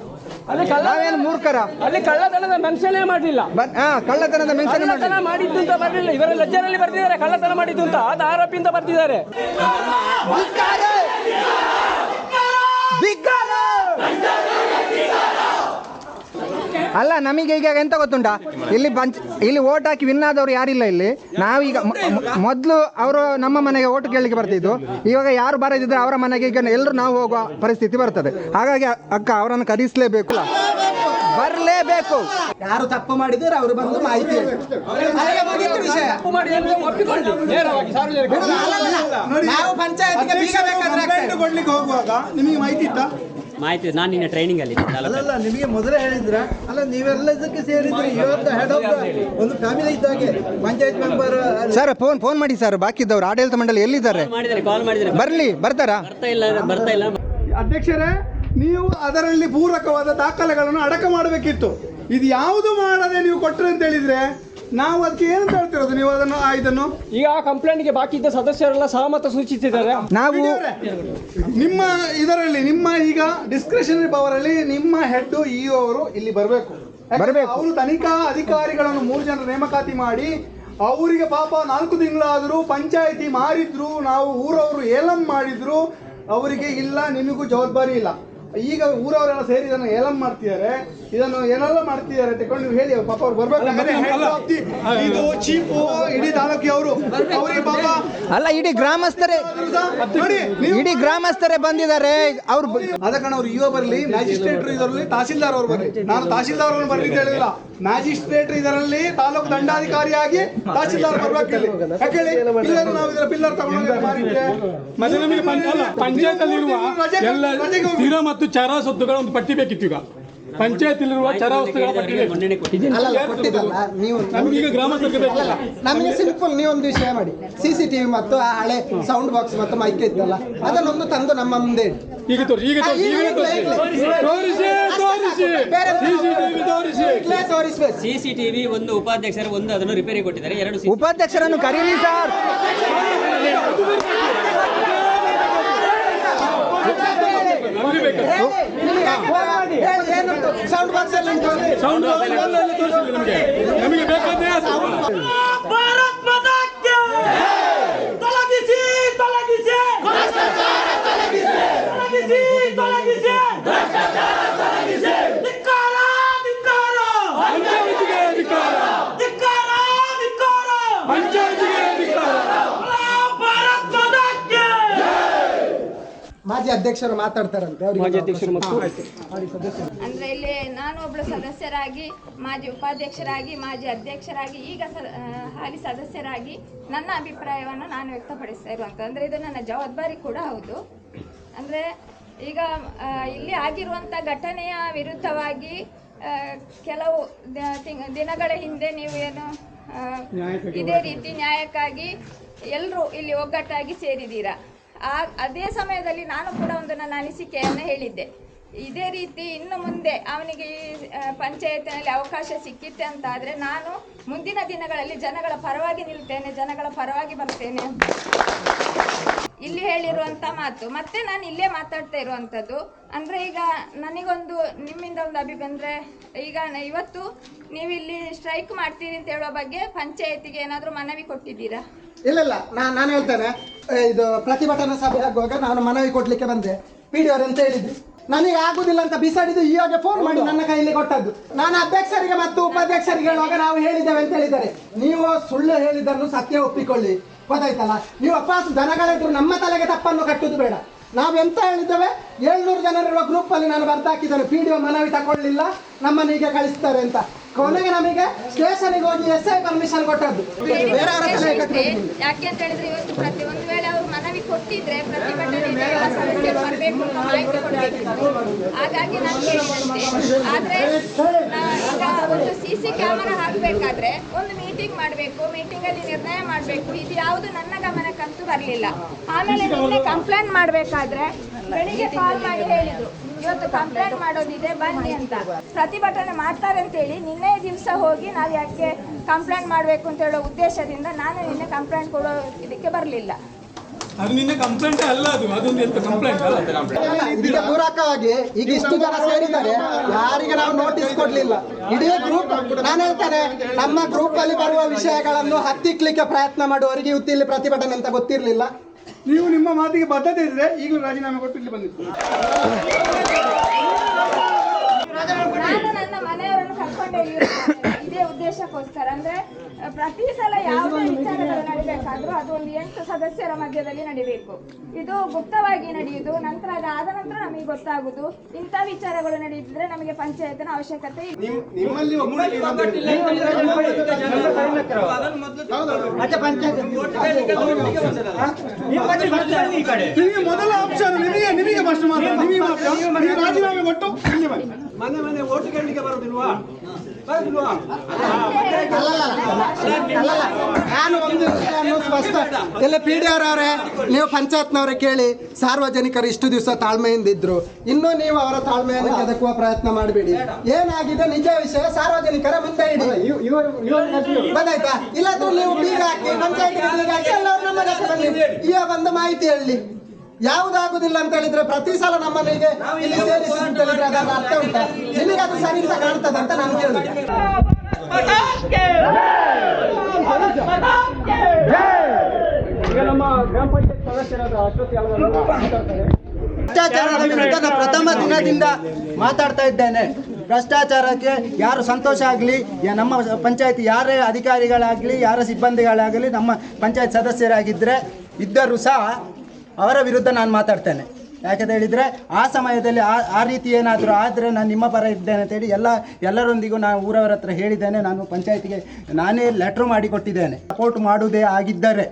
ನಾವೇನು ಮೂರ್ಖರ? ಅಲ್ಲಿ ಕಳ್ಳತನದ ಮೆನ್ಷನ್ ಮಾಡಲಿಲ್ಲ. ಕಳ್ಳತನದ ಮೆನ್ಷನ್ ಮಾಡಿದ್ದು ಅಂತ ಬರಲಿಲ್ಲ. ಇವರ ಲೆಜರಲ್ಲಿ ಬರ್ತಿದ್ದಾರೆ ಕಳ್ಳತನ ಮಾಡಿದ್ದು ಅಂತ. ಅದು ಆರೋಪಿಯಿಂದ ಬರ್ತಿದ್ದಾರೆ. ಅಲ್ಲ ನಮಗೆ ಈಗ ಎಂತ ಗೊತ್ತುಂಟಾ, ಇಲ್ಲಿ ಓಟ್ ಹಾಕಿ ವಿನ್ ಆದವರು ಯಾರಿಲ್ಲ ಇಲ್ಲಿ. ನಾವೀಗ ಮೊದಲು ಅವರು ನಮ್ಮ ಮನೆಗೆ ಓಟ್ ಕೇಳಲಿಕ್ಕೆ ಬರ್ತಿದ್ದು, ಇವಾಗ ಯಾರು ಬರದಿದ್ರೆ ಅವರ ಮನೆಗೆ ಈಗ ಎಲ್ಲರೂ ನಾವು ಹೋಗುವ ಪರಿಸ್ಥಿತಿ ಬರ್ತದೆ. ಹಾಗಾಗಿ ಅಕ್ಕ ಅವರನ್ನು ಕರೆಸಲೇಬೇಕು, ಬರಲೇಬೇಕು. ಯಾರು ತಪ್ಪು ಮಾಡಿದ್ರೆ ಅವರು ಬಂದು ಮಾಹಿತಿ ನಾವು ಪಂಚಾಯತ್ಗೆ ಬೀಗ ಬೇಕಾದ್ರೆ ಕೊಡ್ಲಿಕ್ಕೆ ಹೋಗುವಾಗ ನಿಮಗೆ ಮಾಹಿತಿ ಇತ್ತಾ? ಮಾಹಿತಿ ನಾನು ನಿನ್ನೆ ಟ್ರೈನಿಂಗ್ ಅಲ್ಲಿ ಅಲ್ಲ ನಿಮಗೆ ಮೊದಲೇ ಹೇಳಿದ್ರ ಅಲ್ಲ, ನೀವೆಲ್ಲ ಇದಕ್ಕೆ ಸೇರಿದ್ರೆ ಇವತ್ತು ಹೆಡ್ ಆಫ್ ಒಂದು ಫ್ಯಾಮಿಲಿ ಇದ್ದಾಗೆ ಪಂಚಾಯತ್ ಮೆಂಬರ್. ಸರ್ ಫೋನ್ ಮಾಡಿ ಸರ್, ಬಾಕಿ ಇದ್ದವರು ಆಡಳಿತ ಮಂಡಳಿ ಎಲ್ಲಿದ್ದಾರೆ? ಕಾಲ್ ಮಾಡಿದ್ರೆ ಬರ್ತಾರಾ? ಬರ್ತಾ ಇಲ್ಲ. ಅಧ್ಯಕ್ಷರೇ, ನೀವು ಅದರಲ್ಲಿ ಪೂರಕವಾದ ದಾಖಲೆಗಳನ್ನು ಅಡಕ ಮಾಡಬೇಕಿತ್ತು. ಇದು ಯಾವುದು ಮಾಡದೆ ನೀವು ಕೊಟ್ಟರೆ ಅಂತ ಹೇಳಿದ್ರೆ ನಾವು ಅದಕ್ಕೆ ಏನು ಹೇಳ್ತಿರೋದು? ನೀವು ಇದನ್ನು ಈಗ ಆ ಕಂಪ್ಲೇಂಟ್ಗೆ ಬಾಕಿ ಇದ್ದ ಸದಸ್ಯರೆಲ್ಲ ಸಹಮತ ಸೂಚಿಸಿದ್ದಾರೆ. ನಾವು ನಿಮ್ಮ ಇದರಲ್ಲಿ ನಿಮ್ಮ ಈಗ ಡಿಸ್ಕ್ರಿಷನರಿ ಪವರ್ ಅಲ್ಲಿ ನಿಮ್ಮ ಹೆಡ್ ಇಒ ಅವರು ಇಲ್ಲಿ ಬರಬೇಕು. ಅವರು ತನಿಖಾ ಅಧಿಕಾರಿಗಳನ್ನು 3 ಜನರ ನೇಮಕಾತಿ ಮಾಡಿ ಅವರಿಗೆ ಪಾಪ 4 ತಿಂಗಳಾದರೂ ಪಂಚಾಯಿತಿ ಮಾರಿದ್ರು, ನಾವು ಊರವರು ಏಲಂ ಮಾಡಿದ್ರು, ಅವರಿಗೆ ಇಲ್ಲ ನಿಮಗೂ ಜವಾಬ್ದಾರಿ ಇಲ್ಲ. ಈಗ ಊರವರೆಲ್ಲ ಸೇರಿ ಇದನ್ನು ಏಲಂ ಮಾಡ್ತಿದ್ದಾರೆ, ಇದನ್ನು ಏನೆಲ್ಲ ಮಾಡ್ತಿದ್ದಾರೆ ತಗೊಂಡು ನೀವು ಹೇಳಿ. ಪಾಪ ಅವ್ರು ಬರ್ಬೇಕು. ಇದು ಚೀಫು ಇಡೀ ತಾಲೂಕಿ ಅವರು ಅವರಿಗೆ ಪಾಪ ಅಲ್ಲ, ಇಡೀ ಗ್ರಾಮಸ್ಥರೇ ಬಂದಿದ್ದಾರೆ. ಅವ್ರು ಅದ ಕಾರಣ ಅವ್ರು ಇಒ ಬರಲಿ, ಮ್ಯಾಜಿಸ್ಟ್ರೇಟ್ ಇದರಲ್ಲಿ ತಹಸೀಲ್ದಾರ್ ಅವರು ಬರಲಿ. ನಾನು ತಹಸೀಲ್ದಾರ್ ಅವ್ರನ್ನ ಬರ್ಲಿ ಅಂತ ಹೇಳಿಲ್ಲ, ಮ್ಯಾಜಿಸ್ಟ್ರೇಟ್ ಇದರಲ್ಲಿ ತಾಲೂಕು ದಂಡಾಧಿಕಾರಿಯಾಗಿ ತಹಸೀಲ್ದಾರ್ ಬರ್ಬೇಕು. ಯಾಕೇಳಿ ಇಲ್ಲ ನಾವು ಇದರ ಪಿಲ್ಲರ್ ತಗೊಂಡು ಮಾರಿದ್ರೆ ಮತ್ತೆ ನಮಗೆ ಪಂಚಾಯತ್ ಅಲ್ಲಿರುವ ಸ್ಥಿರ ಮತ್ತು ಚರ ಸೊತ್ತುಗಳ ಒಂದು ಪಟ್ಟಿ ಬೇಕಿತ್ತು. ಈಗ ಪಂಚಾಯತಿಲಿರುವ ಚರ ವಸ್ತುಗಳ ಪಟ್ಟಿ ನಮಗೀಗ ಗ್ರಾಮಸ್ಥರಿಗೆ ಬೇಕಲ್ಲ. ನಮಗೆ ಸಿಂಪಲ್ ನೀವೊಂದು ವಿಷಯ ಮಾಡಿ, CCTV ಮತ್ತು ಆ ಹಳೆ ಸೌಂಡ್ ಬಾಕ್ಸ್ ಮತ್ತು ಮೈಕ್ ಇತ್ತಲ್ಲ ಅದನ್ನೊಂದು ತಂದು ನಮ್ಮ ಮುಂದೆ ಈಗ ತೋರಿಸಿ CCTV ಒಂದು ಉಪಾಧ್ಯಕ್ಷರು ಒಂದು ಅದನ್ನು ರಿಪೇರಿ ಕೊಟ್ಟಿದ್ದಾರೆ. 2 ಉಪಾಧ್ಯಕ್ಷರನ್ನು ಕರೀಲಿ ಸರ್. ಸೌಂಡ್ ಬಾಕ್ಸ್ ಅಲ್ಲಿ ನಮಗೆ ಬೇಕಾದ್ರೆ ಮಾಜಿ ಅಧ್ಯಕ್ಷರು ಮಾತಾಡ್ತಾರಂತೆ. ಮಾಜಿ ಅಧ್ಯಕ್ಷರು ಅಂದ್ರೆ ಇಲ್ಲಿ ನಾನು ಒಬ್ಳು ಸದಸ್ಯರಾಗಿ, ಮಾಜಿ ಉಪಾಧ್ಯಕ್ಷರಾಗಿ, ಮಾಜಿ ಅಧ್ಯಕ್ಷರಾಗಿ, ಈಗ ಹಾಲಿ ಸದಸ್ಯರಾಗಿ ನನ್ನ ಅಭಿಪ್ರಾಯವನ್ನು ನಾನು ವ್ಯಕ್ತಪಡಿಸ್ತಾ ಇರುವಂಥದ್ದು. ಅಂದರೆ ಇದು ನನ್ನ ಜವಾಬ್ದಾರಿ ಕೂಡ ಹೌದು. ಅಂದರೆ ಈಗ ಇಲ್ಲಿ ಆಗಿರುವಂಥ ಘಟನೆಯ ವಿರುದ್ಧವಾಗಿ ಕೆಲವು ದಿನಗಳ ಹಿಂದೆ ನೀವು ಏನು ಇದೇ ರೀತಿ ನ್ಯಾಯಕ್ಕಾಗಿ ಎಲ್ಲರೂ ಇಲ್ಲಿ ಒಗ್ಗಟ್ಟಾಗಿ ಸೇರಿದ್ದೀರಾ. ಅದೇ ಸಮಯದಲ್ಲಿ ನಾನು ಕೂಡ ಒಂದು ನನ್ನ ಅನಿಸಿಕೆಯನ್ನು ಹೇಳಿದ್ದೆ. ಇದೇ ರೀತಿ ಇನ್ನು ಮುಂದೆ ಅವನಿಗೆ ಈ ಪಂಚಾಯತಿನಲ್ಲಿ ಅವಕಾಶ ಸಿಕ್ಕಿತ್ತೆ ಅಂತ ಆದರೆ ನಾನು ಮುಂದಿನ ದಿನಗಳಲ್ಲಿ ಜನಗಳ ಪರವಾಗಿ ನಿಲ್ತೇನೆ, ಜನಗಳ ಪರವಾಗಿ ಬರ್ತೇನೆ ಇಲ್ಲಿ ಹೇಳಿರುವಂಥ ಮಾತು. ಮತ್ತೆ ನಾನು ಇಲ್ಲೇ ಮಾತಾಡ್ತಾ ಇರುವಂಥದ್ದು ಅಂದರೆ ಈಗ ನನಗೊಂದು ನಿಮ್ಮಿಂದ ಒಂದು ಅಂದರೆ ಈಗ ಇವತ್ತು ನೀವು ಇಲ್ಲಿ ಸ್ಟ್ರೈಕ್ ಮಾಡ್ತೀರಿ ಅಂತ ಹೇಳೋ ಬಗ್ಗೆ ಪಂಚಾಯತಿಗೆ ಏನಾದರೂ ಮನವಿ ಕೊಟ್ಟಿದ್ದೀರಾ? ಇಲ್ಲ, ನಾನು ಹೇಳ್ತೇನೆ. ಇದು ಪ್ರತಿಭಟನಾ ಸಭೆ ಆಗುವಾಗ ನಾನು ಮನವಿ ಕೊಡ್ಲಿಕ್ಕೆ ಬಂದೆ. PDO ಅಂತ ಹೇಳಿದ್ರು, ನನಗೆ ಆಗುದಿಲ್ಲ ಅಂತ ಬಿಸಾಡಿದ್ದು ಇವಾಗ ಫೋನ್ ಮಾಡಿ ನನ್ನ ಕೈಯಲ್ಲಿ ಕೊಟ್ಟದ್ದು. ನಾನು ಅಧ್ಯಕ್ಷರಿಗೆ ಮತ್ತು ಉಪಾಧ್ಯಕ್ಷರಿಗೆ ಹೇಳುವಾಗ ನಾವು ಹೇಳಿದ್ದೇವೆ ಅಂತ ಹೇಳಿದ್ದಾರೆ. ನೀವು ಸುಳ್ಳು ಹೇಳಿದ್ದನ್ನು ಸತ್ಯ ಒಪ್ಪಿಕೊಳ್ಳಿ, ಗೊತ್ತಾಯ್ತಲ್ಲ? ನೀವು ಅಪಾಸ್ ದನಗಳಿದ್ರು ನಮ್ಮ ತಲೆಗೆ ತಪ್ಪನ್ನು ಕಟ್ಟುದು ಬೇಡ. ನಾವೆಂತ ಹೇಳಿದ್ದೇವೆ, 700 ಜನರಿರುವ ಗ್ರೂಪಲ್ಲಿ ನಾನು ಬರ್ದಾಕಿದ್ದೇನೆ. PDO ಮನವಿ ತಗೊಳ್ಳಿಲ್ಲ, ನಮ್ಮನ್ನೀಗ ಕಳಿಸ್ತಾರೆ ಅಂತ. ಕೊನೆಗೆ ನಮಗೆ ಸ್ಟೇಷನ್ಗೆ ಹೋಗಿ SI ಪರ್ಮಿಷನ್ ಕೊಟ್ಟದ್ದು. ಯಾಕೆ ಅಂತ ಹೇಳಿದ್ರೆ ಇವತ್ತು ಒಂದು ವೇಳೆ ಅವರು ಮನವಿ ಕೊಟ್ಟಿದ್ರೆ ಪ್ರತಿಭಟನೆ ಸದಸ್ಯರು ಬರಬೇಕು ಅಂತ ಮಾಹಿತಿ ಕೊಡಬೇಕಿತ್ತು. ಹಾಗಾಗಿ ನಾನು ಹೇಳಿದಂತೆ. ಆದರೆ ಈಗ ಒಂದು CC ಕ್ಯಾಮರಾ ಹಾಕಬೇಕಾದ್ರೆ ಒಂದು ಮೀಟಿಂಗ್ ಮಾಡಬೇಕು, ಮೀಟಿಂಗಲ್ಲಿ ನಿರ್ಣಯ ಮಾಡಬೇಕು. ಇದು ಯಾವುದು ನನ್ನ ಗಮನಕ್ಕಂತೂ ಬರಲಿಲ್ಲ. ಆಮೇಲೆ ನಿನ್ನೆ ಕಂಪ್ಲೇಂಟ್ ಮಾಡಬೇಕಾದ್ರೆ ಬೆಳಿಗ್ಗೆ ಕಾಲ್ ಮಾಡಿ ಹೇಳಿದ್ರು, ಇವತ್ತು ಕಂಪ್ಲೇಂಟ್ ಮಾಡೋದಿದೆ ಬನ್ನಿ ಅಂತ. ಪ್ರತಿಭಟನೆ ಮಾಡ್ತಾರೆ ಅಂತೇಳಿ ನಿನ್ನೆ ದಿವಸ ಹೋಗಿ ನಾವು ಯಾಕೆ ಕಂಪ್ಲೇಂಟ್ ಮಾಡಬೇಕು ಅಂತ ಹೇಳೋ ಉದ್ದೇಶದಿಂದ ನಾನು ನಿನ್ನೆ ಕಂಪ್ಲೇಂಟ್ ಕೊಡೋ ಇದಕ್ಕೆ ಬರಲಿಲ್ಲ. ಅದು ನಿನ್ನೆ ಕಂಪ್ಲೇಂಟ್ ಅಲ್ಲ, ಅದೊಂದು ಎಂತ ಕಂಪ್ಲೇಂಟ್ ಅಲ್ಲ. ಇದಕ್ಕೆ ಪೂರಕವಾಗಿ ಈಗ ಇಷ್ಟು ಜನ ಸೇರಿದ್ದಾರೆ, ಯಾರಿಗೆ ನಾವು ನೋಟಿಸ್ ಕೊಡ್ಲಿಲ್ಲ. ಇಡೀ ಗ್ರೂಪ್, ನಾನು ಹೇಳ್ತೇನೆ, ನಮ್ಮ ಗ್ರೂಪ್ ಅಲ್ಲಿ ಬರುವ ವಿಷಯಗಳನ್ನು ಹತ್ತಿಕ್ಲಿಕ್ಕೆ ಪ್ರಯತ್ನ ಮಾಡುವವರಿಗೆ ಇವತ್ತು ಇಲ್ಲಿ ಪ್ರತಿಭಟನೆ ಅಂತ ಗೊತ್ತಿರಲಿಲ್ಲ. ನೀವು ನಿಮ್ಮ ಮಾತಿಗೆ ಬದ್ಧತೆ ಇದ್ರೆ ಈಗಲೂ ರಾಜೀನಾಮೆ ಕೊಟ್ಟು ಇಲ್ಲಿ ಬಂದಿತ್ತು. ನಾನು ನನ್ನ ಮನೆಯವರನ್ನು ಮಾಡ್ಕೊಂಡೇ ಇದೇ ಉದ್ದೇಶಕ್ಕೋಸ್ಕರ. ಅಂದ್ರೆ ಪ್ರತಿ ಸಲ ಯಾವುದೇ ವಿಚಾರಗಳು ನಡಿಬೇಕಾದ್ರೂ ಅದು ಒಂದು 8 ಸದಸ್ಯರ ಮಧ್ಯದಲ್ಲಿ ನಡಿಬೇಕು. ಇದು ಗುಪ್ತವಾಗಿ ನಡೆಯುವುದು. ನಂತರ ಅದಾದ ನಂತರ ನಮಗೆ ಗೊತ್ತಾಗುದು. ಇಂಥ ವಿಚಾರಗಳು ನಡೆದಿದ್ರೆ ನಮಗೆ ಪಂಚಾಯತ್ನ ಅವಶ್ಯಕತೆ ಇಲ್ಲ. ನಿಮ್ಮಲ್ಲಿ ಮೊದಲ ಆಪ್ಷನ್ ನಿಮಗೆ ಫಸ್ಟ್ ಮಾತ್ರ ನಿಮಗೆ ರಾಜೀನಾಮೆ ಕೊಟ್ಟು ಇಲ್ಲಿ ಬನ್ನಿ. ಮನೆ ಓಟು ಕೇಳಲಿಕ್ಕೆ ಬರೋದಿಲ್ವಾ? ನಾನು ಒಂದು ವಿಷಯವನ್ನು ಸ್ಪಷ್ಟ ಎಲ್ಲ PDR ಅವರೇ, ನೀವು ಪಂಚಾಯತ್ನವರೇ ಕೇಳಿ, ಸಾರ್ವಜನಿಕರು ಇಷ್ಟು ದಿವಸ ತಾಳ್ಮೆಯಿಂದ ಇದ್ರು, ಇನ್ನೂ ನೀವು ಅವರ ತಾಳ್ಮೆಯನ್ನು ಕೆದಕುವ ಪ್ರಯತ್ನ ಮಾಡಬೇಡಿ. ಏನಾಗಿದೆ ನಿಜ ವಿಷಯ ಸಾರ್ವಜನಿಕರ ಮುಂದೆ ಇಡಿ, ಗೊತ್ತಾಯ್ತಾ? ಇಲ್ಲಾದ್ರೂ ನೀವು ಬೀಗ ಹಾಕಿ ಪಂಚಾಯತ್ ಬೀಗ ಹಾಕಿ ಎಲ್ಲರೂ ನಮ್ಮ ಜೊತೆ ಬನ್ನಿ, ಈಗ ಬಂದು ಮಾಹಿತಿ ಹೇಳಿ. ಯಾವುದಾಗುದಿಲ್ಲ ಅಂತ ಹೇಳಿದ್ರೆ ಪ್ರತಿ ಸಲ ನಮ್ಮನಿಗೆ ಇಲ್ಲಿ ಸೇರಿಸಿ ಅಂತ ಹೇಳಿದ್ರೆ ಅದರ ಅರ್ಥ ಉಂಟಾ? ನಿಮಗೆ ಅದು ಸರಿ ಅಂತ ಕಾಣ್ತದೆ ಅಂತ ನಾನು ಕೇಳಿದೆ. ಭ್ರಷ್ಟಾಚಾರದ ವಿರುದ್ಧ ನಾನು ಪ್ರಥಮ ದಿನದಿಂದ ಮಾತಾಡ್ತಾ ಇದ್ದೇನೆ. ಭ್ರಷ್ಟಾಚಾರಕ್ಕೆ ಯಾರು ಸಂತೋಷ ಆಗಲಿ, ನಮ್ಮ ಪಂಚಾಯತ್ ಯಾರೇ ಅಧಿಕಾರಿಗಳಾಗಲಿ ಯಾರ ಸಿಬ್ಬಂದಿಗಳಾಗಲಿ ನಮ್ಮ ಪಂಚಾಯತ್ ಸದಸ್ಯರಾಗಿದ್ದರೆ ಇದ್ದರೂ ಸಹ ಅವರ ವಿರುದ್ಧ ನಾನು ಮಾತಾಡ್ತೇನೆ. ಯಾಕಂತ ಹೇಳಿದರೆ ಆ ಸಮಯದಲ್ಲಿ ಆ ರೀತಿ ಏನಾದರೂ ಆದರೆ ನಾನು ನಿಮ್ಮ ಪರ ಇದ್ದೇನೆ ಅಂತೇಳಿ ಎಲ್ಲರೊಂದಿಗೂ ನಾನು ಊರವರ ಹತ್ರ ಹೇಳಿದ್ದೇನೆ. ನಾನು ಪಂಚಾಯತಿಗೆ ನಾನೇ ಲೆಟ್ರ್ ಮಾಡಿಕೊಟ್ಟಿದ್ದೇನೆ. ಸಪೋರ್ಟ್ ಮಾಡುವುದೇ ಆಗಿದ್ದರೆ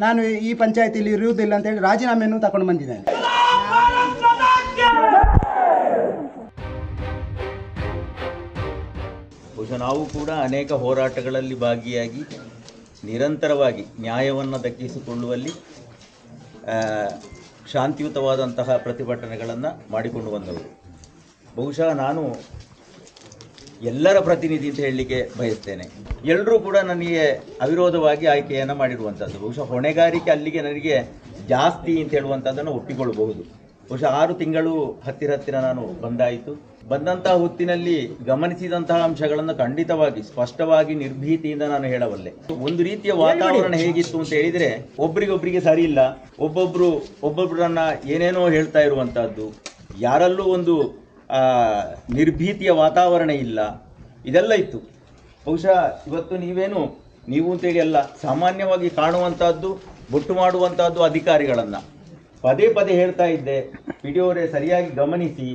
ನಾನು ಈ ಪಂಚಾಯತಿಯಲ್ಲಿ ಇರುವುದಿಲ್ಲ ಅಂತೇಳಿ ರಾಜೀನಾಮೆಯನ್ನು ತಗೊಂಡು ಬಂದಿದ್ದೇನೆ. ಬಹುಶಃ ನಾವು ಕೂಡ ಅನೇಕ ಹೋರಾಟಗಳಲ್ಲಿ ಭಾಗಿಯಾಗಿ ನಿರಂತರವಾಗಿ ನ್ಯಾಯವನ್ನು ದಕ್ಕಿಸಿಕೊಳ್ಳುವಲ್ಲಿ ಶಾಂತಿಯುತವಾದಂತಹ ಪ್ರತಿಭಟನೆಗಳನ್ನು ಮಾಡಿಕೊಂಡು ಬಂದವರು. ಬಹುಶಃ ನಾನು ಎಲ್ಲರ ಪ್ರತಿನಿಧಿ ಅಂತ ಹೇಳಲಿಕ್ಕೆ ಬಯಸ್ತೇನೆ. ಎಲ್ಲರೂ ಕೂಡ ನನಗೆ ಅವಿರೋಧವಾಗಿ ಆಯ್ಕೆಯನ್ನು ಮಾಡಿರುವಂಥದ್ದು. ಬಹುಶಃ ಹೊಣೆಗಾರಿಕೆ ಅಲ್ಲಿಗೆ ನನಗೆ ಜಾಸ್ತಿ ಅಂತ ಹೇಳುವಂಥದ್ದನ್ನು ಒಪ್ಪಿಕೊಳ್ಳಬಹುದು. ಬಹುಶಃ 6 ತಿಂಗಳು ಹತ್ತಿರ ನಾನು ಬಂದಾಯಿತು. ಬಂದಂತಹ ಹೊತ್ತಿನಲ್ಲಿ ಗಮನಿಸಿದಂತಹ ಅಂಶಗಳನ್ನು ಖಂಡಿತವಾಗಿ ಸ್ಪಷ್ಟವಾಗಿ ನಿರ್ಭೀತಿಯಿಂದ ನಾನು ಹೇಳಬಲ್ಲೆ. ಒಂದು ರೀತಿಯ ವಾತಾವರಣ ಹೇಗಿತ್ತು ಅಂತ ಹೇಳಿದರೆ, ಒಬ್ರಿಗೊಬ್ರಿಗೆ ಸರಿ ಇಲ್ಲ, ಒಬ್ಬೊಬ್ಬರನ್ನ ಏನೇನೋ ಹೇಳ್ತಾ ಇರುವಂತಹದ್ದು, ಯಾರಲ್ಲೂ ಒಂದು ನಿರ್ಭೀತಿಯ ವಾತಾವರಣ ಇಲ್ಲ, ಇದೆಲ್ಲ ಇತ್ತು. ಬಹುಶಃ ಇವತ್ತು ನೀವು ಅಂತೇಳಿ ಅಲ್ಲ, ಸಾಮಾನ್ಯವಾಗಿ ಕಾಣುವಂತಹದ್ದು, ಬೊಟ್ಟು ಮಾಡುವಂತಹದ್ದು ಅಧಿಕಾರಿಗಳನ್ನು ಪದೇ ಪದೇ ಹೇಳ್ತಾ ಇದ್ದೆ. PDO ಅವರೇ ಸರಿಯಾಗಿ ಗಮನಿಸಿ,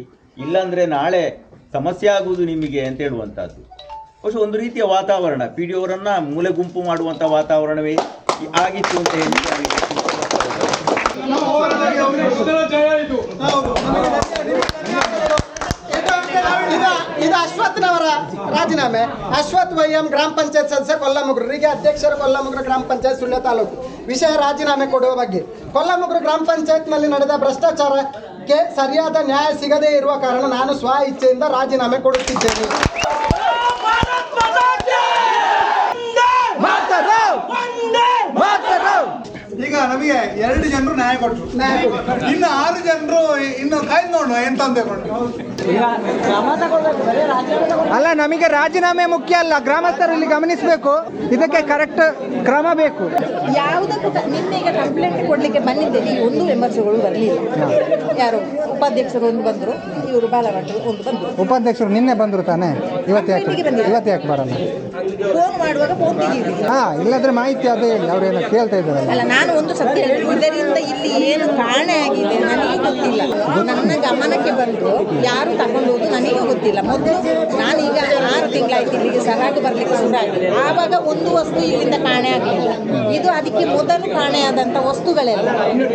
ಇಲ್ಲಾಂದರೆ ನಾಳೆ ಸಮಸ್ಯೆ ಆಗುವುದು ನಿಮಗೆ ಅಂತ ಹೇಳುವಂಥದ್ದು. ಬಹುಶಃ ಒಂದು ರೀತಿಯ ವಾತಾವರಣ PDO ಅವರನ್ನು ಮೂಲೆ ಗುಂಪು ಮಾಡುವಂಥ ವಾತಾವರಣವೇ ಆಗಿತ್ತು ಅಂತ ಹೇಳಿ ಇದು ಅಶ್ವತ್ನವರ ರಾಜೀನಾಮೆ. ಅಶ್ವಥ್ YM ಗ್ರಾಮ ಪಂಚಾಯತ್ ಸದಸ್ಯ ಕೊಲ್ಲಮುಗ್ರರಿಗೆ ಅಧ್ಯಕ್ಷರು ಕೊಲ್ಲಮುಗ್ರ ಗ್ರಾಮ ಪಂಚಾಯತ್ ಸುಳ್ಯ ತಾಲೂಕು. ವಿಷಯ ರಾಜೀನಾಮೆ ಕೊಡುವ ಬಗ್ಗೆ. ಕೊಲ್ಲಮುಗ್ರ ಗ್ರಾಮ ಪಂಚಾಯತ್ನಲ್ಲಿ ನಡೆದ ಭ್ರಷ್ಟಾಚಾರಕ್ಕೆ ಸರಿಯಾದ ನ್ಯಾಯ ಸಿಗದೇ ಇರುವ ಕಾರಣ ನಾನು ಸ್ವ ಇಚ್ಛೆಯಿಂದ ರಾಜೀನಾಮೆ ಕೊಡುತ್ತಿದ್ದೇನೆ. ಈಗ ನಮಗೆ 2 ಜನರು ನ್ಯಾಯ ಕೊಟ್ಟರು, ಇನ್ನು 6 ಜನರು ಇನ್ನು ಕಾಯ್ದು ನೋಡುವ ಎಂತ ಅಂದ್ಕೊಂಡು. ಅಲ್ಲ, ನಮಗೆ ರಾಜೀನಾಮೆ ಮುಖ್ಯ ಅಲ್ಲ, ಗ್ರಾಮಸ್ಥರು ಇಲ್ಲಿ ಗಮನಿಸಬೇಕು. ಇದಕ್ಕೆ ಕರೆಕ್ಟ್ ಕ್ರಮ ಬೇಕು. ಯಾವುದಕ್ಕೂ ನಿನ್ನೆಗೆ ಕಂಪ್ಲೇಂಟ್ ಕೊಡಲಿಕ್ಕೆ ಬಂದಿದ್ದೇನೆ. ಒಂದು ಮೆಂಬರ್ಸ್ಗಳು ಬರಲಿಲ್ಲ. ಯಾರು ಉಪಾಧ್ಯಕ್ಷರು ಒಂದು ಬಂದರು, ಇವರು ಬಾಲಭಟ್ರು ಒಂದು ಬಂದರು. ಉಪಾಧ್ಯಕ್ಷರು ನಿನ್ನೆ ಬಂದರು ತಾನೇ? ಇವತ್ತು ಯಾಕೆ ಬರಲ್ಲ? ಫೋನ್ ಮಾಡುವಾಗ ಫೋನ್ ತೆಗೀರಿ. ಇಲ್ಲದ್ರೆ ಮಾಹಿತಿ ಅದೇ ಹೇಳಿ, ಅವ್ರೇನೋ ಕೇಳ್ತಾ ಇದ್ದಾರೆ. ಅಲ್ಲ, ನಾನು ಒಂದು ಸತ್ಯ ಹೇಳಿದೆ, ಇದರಿಂದ ಇಲ್ಲಿ ಏನು ಕಾರಣ ಆಗಿದೆ ನನಗೆ ಗೊತ್ತಿಲ್ಲ. ನನ್ನ ಗಮನಕ್ಕೆ ಬಂದು ಯಾರು ತಗೊಂಡು ಹೋದು ನನಗೆ ಗೊತ್ತಿಲ್ಲ. ಮೊದಲು ನಾನೀಗ 6 ತಿಂಗಳಾಯ್ತು ಇಲ್ಲಿಗೆ ಸರಾಗು ಬರಲಿಕ್ಕೆ ಶುರು ಆಗಿದೆ. ಆವಾಗ ಒಂದು ವಸ್ತು ಇಲ್ಲಿಂದ ಕಾಣೆ ಆಗಲಿಲ್ಲ. ಇದು ಅದಕ್ಕೆ ಮೊದಲು ಕಾಣೆಯಾದಂಥ ವಸ್ತುಗಳೆಲ್ಲ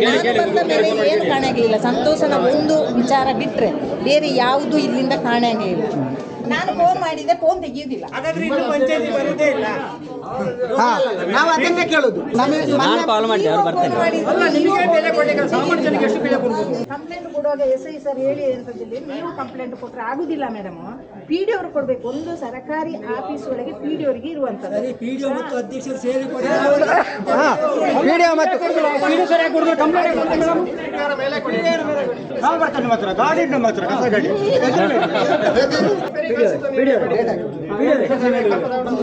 ನಾನು ಬಂದ ಮೇಲೆ ಏನು ಕಾಣೆ ಆಗಲಿಲ್ಲ. ಸಂತೋಷನ ಒಂದು ವಿಚಾರ ಬಿಟ್ಟರೆ ಬೇರೆ ಯಾವುದು ಇಲ್ಲಿಂದ ಕಾಣೆ ಆಗಲಿಲ್ಲ. ನಾನು ಫೋನ್ ಮಾಡಿದೆ, ಫೋನ್ ತೆಗೆಯುವುದಿಲ್ಲ. ನಾವು ಅದನ್ನೇ ಕೇಳುದು. ನಾನು ಕಾಲ್ ಮಾಡಿದೆ, ಅವ್ರು ಬರ್ತಾರೆ. ಕಂಪ್ಲೇಂಟ್ ಕೊಡುವಾಗ SI ಸರ್ ಹೇಳಿ ಅಂತಂದಿಲ್ಲಿ, ನೀವು ಕಂಪ್ಲೇಂಟ್ ಕೊಟ್ಟರೆ ಆಗುದಿಲ್ಲ ಮೇಡಮ್, PDO ಅವರು ಕೊಡಬೇಕು. ಒಂದು ಸರ್ಕಾರಿ ಆಫೀಸ್ ಒಳಗೆ PDO ಅವರಿಗೆ ಇರುವಂತದ್ದು. PDO ಮತ್ತು ಅಧ್ಯಕ್ಷರು ಸೇರಿ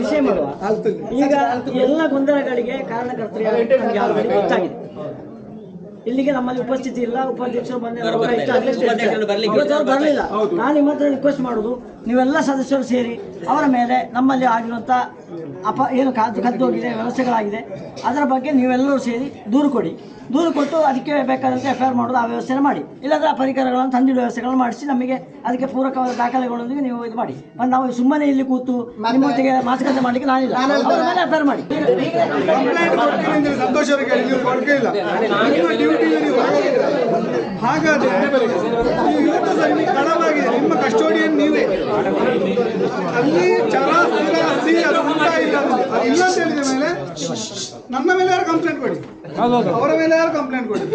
ವಿಷಯ ಮಾಡುವ. ಈಗ ಎಲ್ಲ ಗೊಂದಲಗಳಿಗೆ ಕಾರಣಕರ್ತರು ಗೊತ್ತಾಗಿದೆ. ಇಲ್ಲಿಗೆ ನಮ್ಮಲ್ಲಿ ಉಪಸ್ಥಿತಿ ಇಲ್ಲ, ಉಪಾಧ್ಯಕ್ಷರು ಬರಲಿಲ್ಲ. ನಾನು ನಿಮ್ಮ ಹತ್ರ ರಿಕ್ವೆಸ್ಟ್ ಮಾಡೋದು, ನೀವೆಲ್ಲ ಸದಸ್ಯರು ಸೇರಿ ಅವರ ಮೇಲೆ ನಮ್ಮಲ್ಲಿ ಆಗಿರುವಂಥ ಏನು ಕದ್ದೋಗಿದೆ ವ್ಯವಸ್ಥೆಗಳಾಗಿದೆ ಅದರ ಬಗ್ಗೆ ನೀವೆಲ್ಲರೂ ಸೇರಿ ದೂರು ಕೊಡಿ. ದೂರು ಕೊಟ್ಟು ಅದಕ್ಕೆ ಬೇಕಾದಂತೆ FIR ಮಾಡೋದು, ಆ ವ್ಯವಸ್ಥೆ ಮಾಡಿ. ಇಲ್ಲಾಂದರೆ ಆ ಪರಿಕರಗಳನ್ನು ತಂದಿಡುವ ವ್ಯವಸ್ಥೆಗಳನ್ನು ಮಾಡಿಸಿ ನಮಗೆ ಅದಕ್ಕೆ ಪೂರಕವಾದ ದಾಖಲೆಗಳೊಂದಿಗೆ ನೀವು ಇದು ಮಾಡಿ. ಮತ್ತು ನಾವು ಸುಮ್ಮನೆ ಇಲ್ಲಿ ಕೂತು ನಿಮ್ಮೊಟ್ಟಿಗೆ ಮಾತುಕತೆ ಮಾಡಲಿಕ್ಕೆ ನಾನಿಲ್ಲ. ಅವರ ಮೇಲೆ FIR ಮಾಡಿ. ಸಂತೋಷ ಹಾಗಾದ್ರೆ ಕಳವಾಗಿದೆ, ನಿಮ್ಮ ಕಸ್ಟೋಡಿಯನ್ ನೀವೇ. ಅಲ್ಲಿ ಇಲ್ಲ ಅಂತ ಹೇಳಿದ ಮೇಲೆ ನನ್ನ ಮೇಲೆ ಯಾರು ಕಂಪ್ಲೇಂಟ್ ಕೊಡಿ, ಅವರ ಮೇಲೆ ಯಾರು ಕಂಪ್ಲೇಂಟ್ ಕೊಡಿ.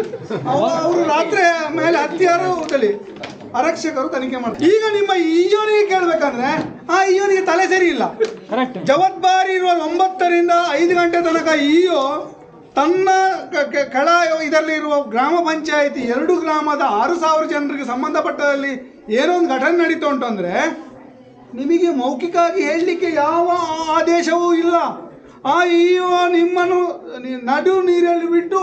ಅವರು ರಾತ್ರಿ ಮೇಲೆ ಹತ್ಯಾರು ಆರಕ್ಷಕರು ತನಿಖೆ ಮಾಡ್ತಾರೆ. ಈಗ ನಿಮ್ಮ ಇಯೋನಿಗೆ ಕೇಳ್ಬೇಕಂದ್ರೆ ಆ ಇಯೋನಿಗೆ ತಲೆ ಸರಿ ಇಲ್ಲ. ಜವಾಬ್ದಾರಿ ಇರುವ 9 ರಿಂದ 5 ಗಂಟೆ ತನಕ ಇಯೋ ತನ್ನ ಕೆಳ ಇದರಲ್ಲಿ ಇರುವ ಗ್ರಾಮ ಪಂಚಾಯಿತಿ 2 ಗ್ರಾಮದ 6,000 ಜನರಿಗೆ ಸಂಬಂಧಪಟ್ಟದಲ್ಲಿ ಏನೋ ಒಂದು ಘಟನೆ ನಡೀತು ಅಂತಂದ್ರೆ ನಿಮಗೆ ಮೌಖಿಕವಾಗಿ ಹೇಳಲಿಕ್ಕೆ ಯಾವ ಆದೇಶವೂ ಇಲ್ಲ. ಆ ಇಯೋ ನಿಮ್ಮನ್ನು ನಡು ನೀರಲ್ಲಿ ಬಿಟ್ಟು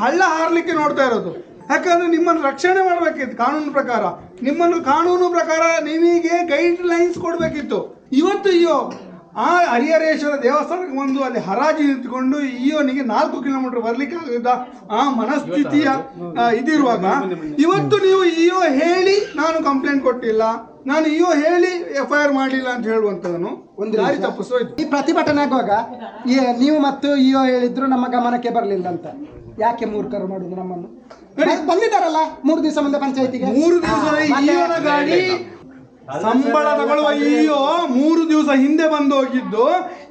ಹಳ್ಳ ಹಾರಲಿಕ್ಕೆ ನೋಡ್ತಾ ಇರೋದು. ಯಾಕಂದ್ರೆ ನಿಮ್ಮನ್ನು ರಕ್ಷಣೆ ಮಾಡಬೇಕಿತ್ತು ಕಾನೂನು ಪ್ರಕಾರ. ನಿಮ್ಮನ್ನು ಕಾನೂನು ಪ್ರಕಾರ ನಿಮಗೆ ಗೈಡ್ ಲೈನ್ಸ್ ಕೊಡಬೇಕಿತ್ತು. ಇವತ್ತು ಇಯೋ ಆ ಹರಿಹರೇಶ್ವರ ದೇವಸ್ಥಾನಕ್ಕೆ ಬಂದು ಅಲ್ಲಿ ಹರಾಜು ನಿಂತುಕೊಂಡು ಇಯೋನಿಗೆ 4 ಕಿಲೋಮೀಟರ್ ಬರ್ಲಿಕ್ಕೆ ಆಗದ ಆ ಮನಸ್ಥಿತಿಯ ಇದಿರುವಾಗ ಇವತ್ತು ನೀವು ಇಯೋ ಹೇಳಿ ನಾನು ಕಂಪ್ಲೇಂಟ್ ಕೊಟ್ಟಿಲ್ಲ, ನಾನು ಇಯೋ ಹೇಳಿ FIR ಮಾಡಲಿಲ್ಲ ಅಂತ ಹೇಳುವಂಥದ್ದನ್ನು ಒಂದು ದಾರಿ ತಪ್ಪಿಸೋಯ್ತು. ಈ ಪ್ರತಿಭಟನೆ ಆಗುವಾಗ ನೀವು ಮತ್ತು ಇಯೋ ಹೇಳಿದ್ರು ನಮ್ಮ ಗಮನಕ್ಕೆ ಬರಲಿಲ್ಲ ಅಂತ. ಯಾಕೆ ಮೂರ್ಖರು ಮಾಡುದು ನಮ್ಮನ್ನು? ಬಂದಿದ್ದಾರಲ್ಲ 3 ದಿವಸ ಮುಂದೆ ಪಂಚಾಯತಿಗೆ. 3 ದಿವಸ ಇಯೋನ ಗಾಡಿ ಸಂಬಳ ತಗೊಳ್ಳುವ ಇಯೋ 3 ದಿವಸ ಹಿಂದೆ ಬಂದು ಹೋಗಿದ್ದು.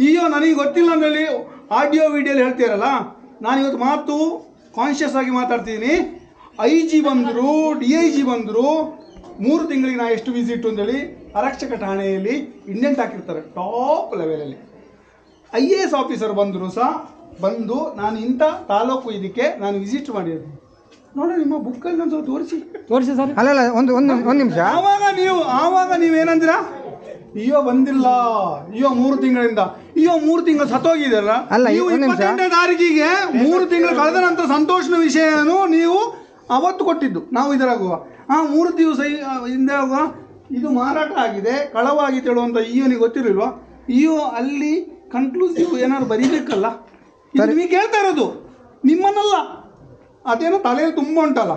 ಇಯೋ ನನಗೆ ಗೊತ್ತಿಲ್ಲ ಅಂತೇಳಿ ಆಡಿಯೋ ವಿಡಿಯೋಲಿ ಹೇಳ್ತೀರಲ್ಲ, ನಾನಿವತ್ತು ಮಾತು ಕಾನ್ಷಿಯಸ್ ಆಗಿ ಮಾತಾಡ್ತೀನಿ. IG ಬಂದರು, DIG ಬಂದರು, 3 ತಿಂಗಳಿಗೆ ನಾ ಎಷ್ಟು ವಿಸಿಟ್ ಅಂತೇಳಿ ಆರಕ್ಷಕ ಠಾಣೆಯಲ್ಲಿ ಇಂಡೆಂಟ್ ಹಾಕಿರ್ತಾರೆ ಟಾಪ್ ಲೆವೆಲಲ್ಲಿ. IAS ಆಫೀಸರ್ ಬಂದರು ಸಹ ಬಂದು ನಾನು ಇಂಥ ತಾಲೂಕು ಇದಕ್ಕೆ ನಾನು ವಿಸಿಟ್ ಮಾಡಿದ್ದೀನಿ ನೋಡಿ, ನಿಮ್ಮ ಬುಕ್ಕಲ್ಲಿ ಒಂದು ತೋರಿಸಿ ಸರ್. ಅಲ್ಲ ಒಂದು ನಿಮಿಷ. ಆವಾಗ ನೀವೇನಂದಿರ ಇಯೋ ಬಂದಿಲ್ಲ, ಇಯೋ 3 ತಿಂಗಳಿಂದ, ಇಯೋ 3 ತಿಂಗಳು ಸತ್ತೋಗಿದಾರ. ಅಲ್ಲ, 28ನೇ ತಾರೀಕಿಗೆ 3 ತಿಂಗಳು ಕಳೆದ ನಂತರ ಸಂತೋಷನ ವಿಷಯನೂ ನೀವು ಅವತ್ತು ಕೊಟ್ಟಿದ್ದು ನಾವು ಇದರಾಗುವ. 3 ದಿವಸ ಹಿಂದೆ ಆಗುವ ಇದು ಮಾರಾಟ ಆಗಿದೆ, ಕಳವಾಗಿ ಹೇಳುವಂಥ ಇಯೋನಿಗೆ ಗೊತ್ತಿರಲಿಲ್ವಾ? ಇಯೋ ಅಲ್ಲಿ ಕನ್ಕ್ಲೂಸಿವ್ ಏನಾದ್ರು ಬರೀಬೇಕಲ್ಲ. ನಿಮಗೆ ಕೇಳ್ತಾ ಇರೋದು ನಿಮ್ಮನ್ನಲ್ಲ, ಅದೇನೋ ತಲೆಯಲ್ಲಿ ತುಂಬ ಉಂಟಲ್ಲ.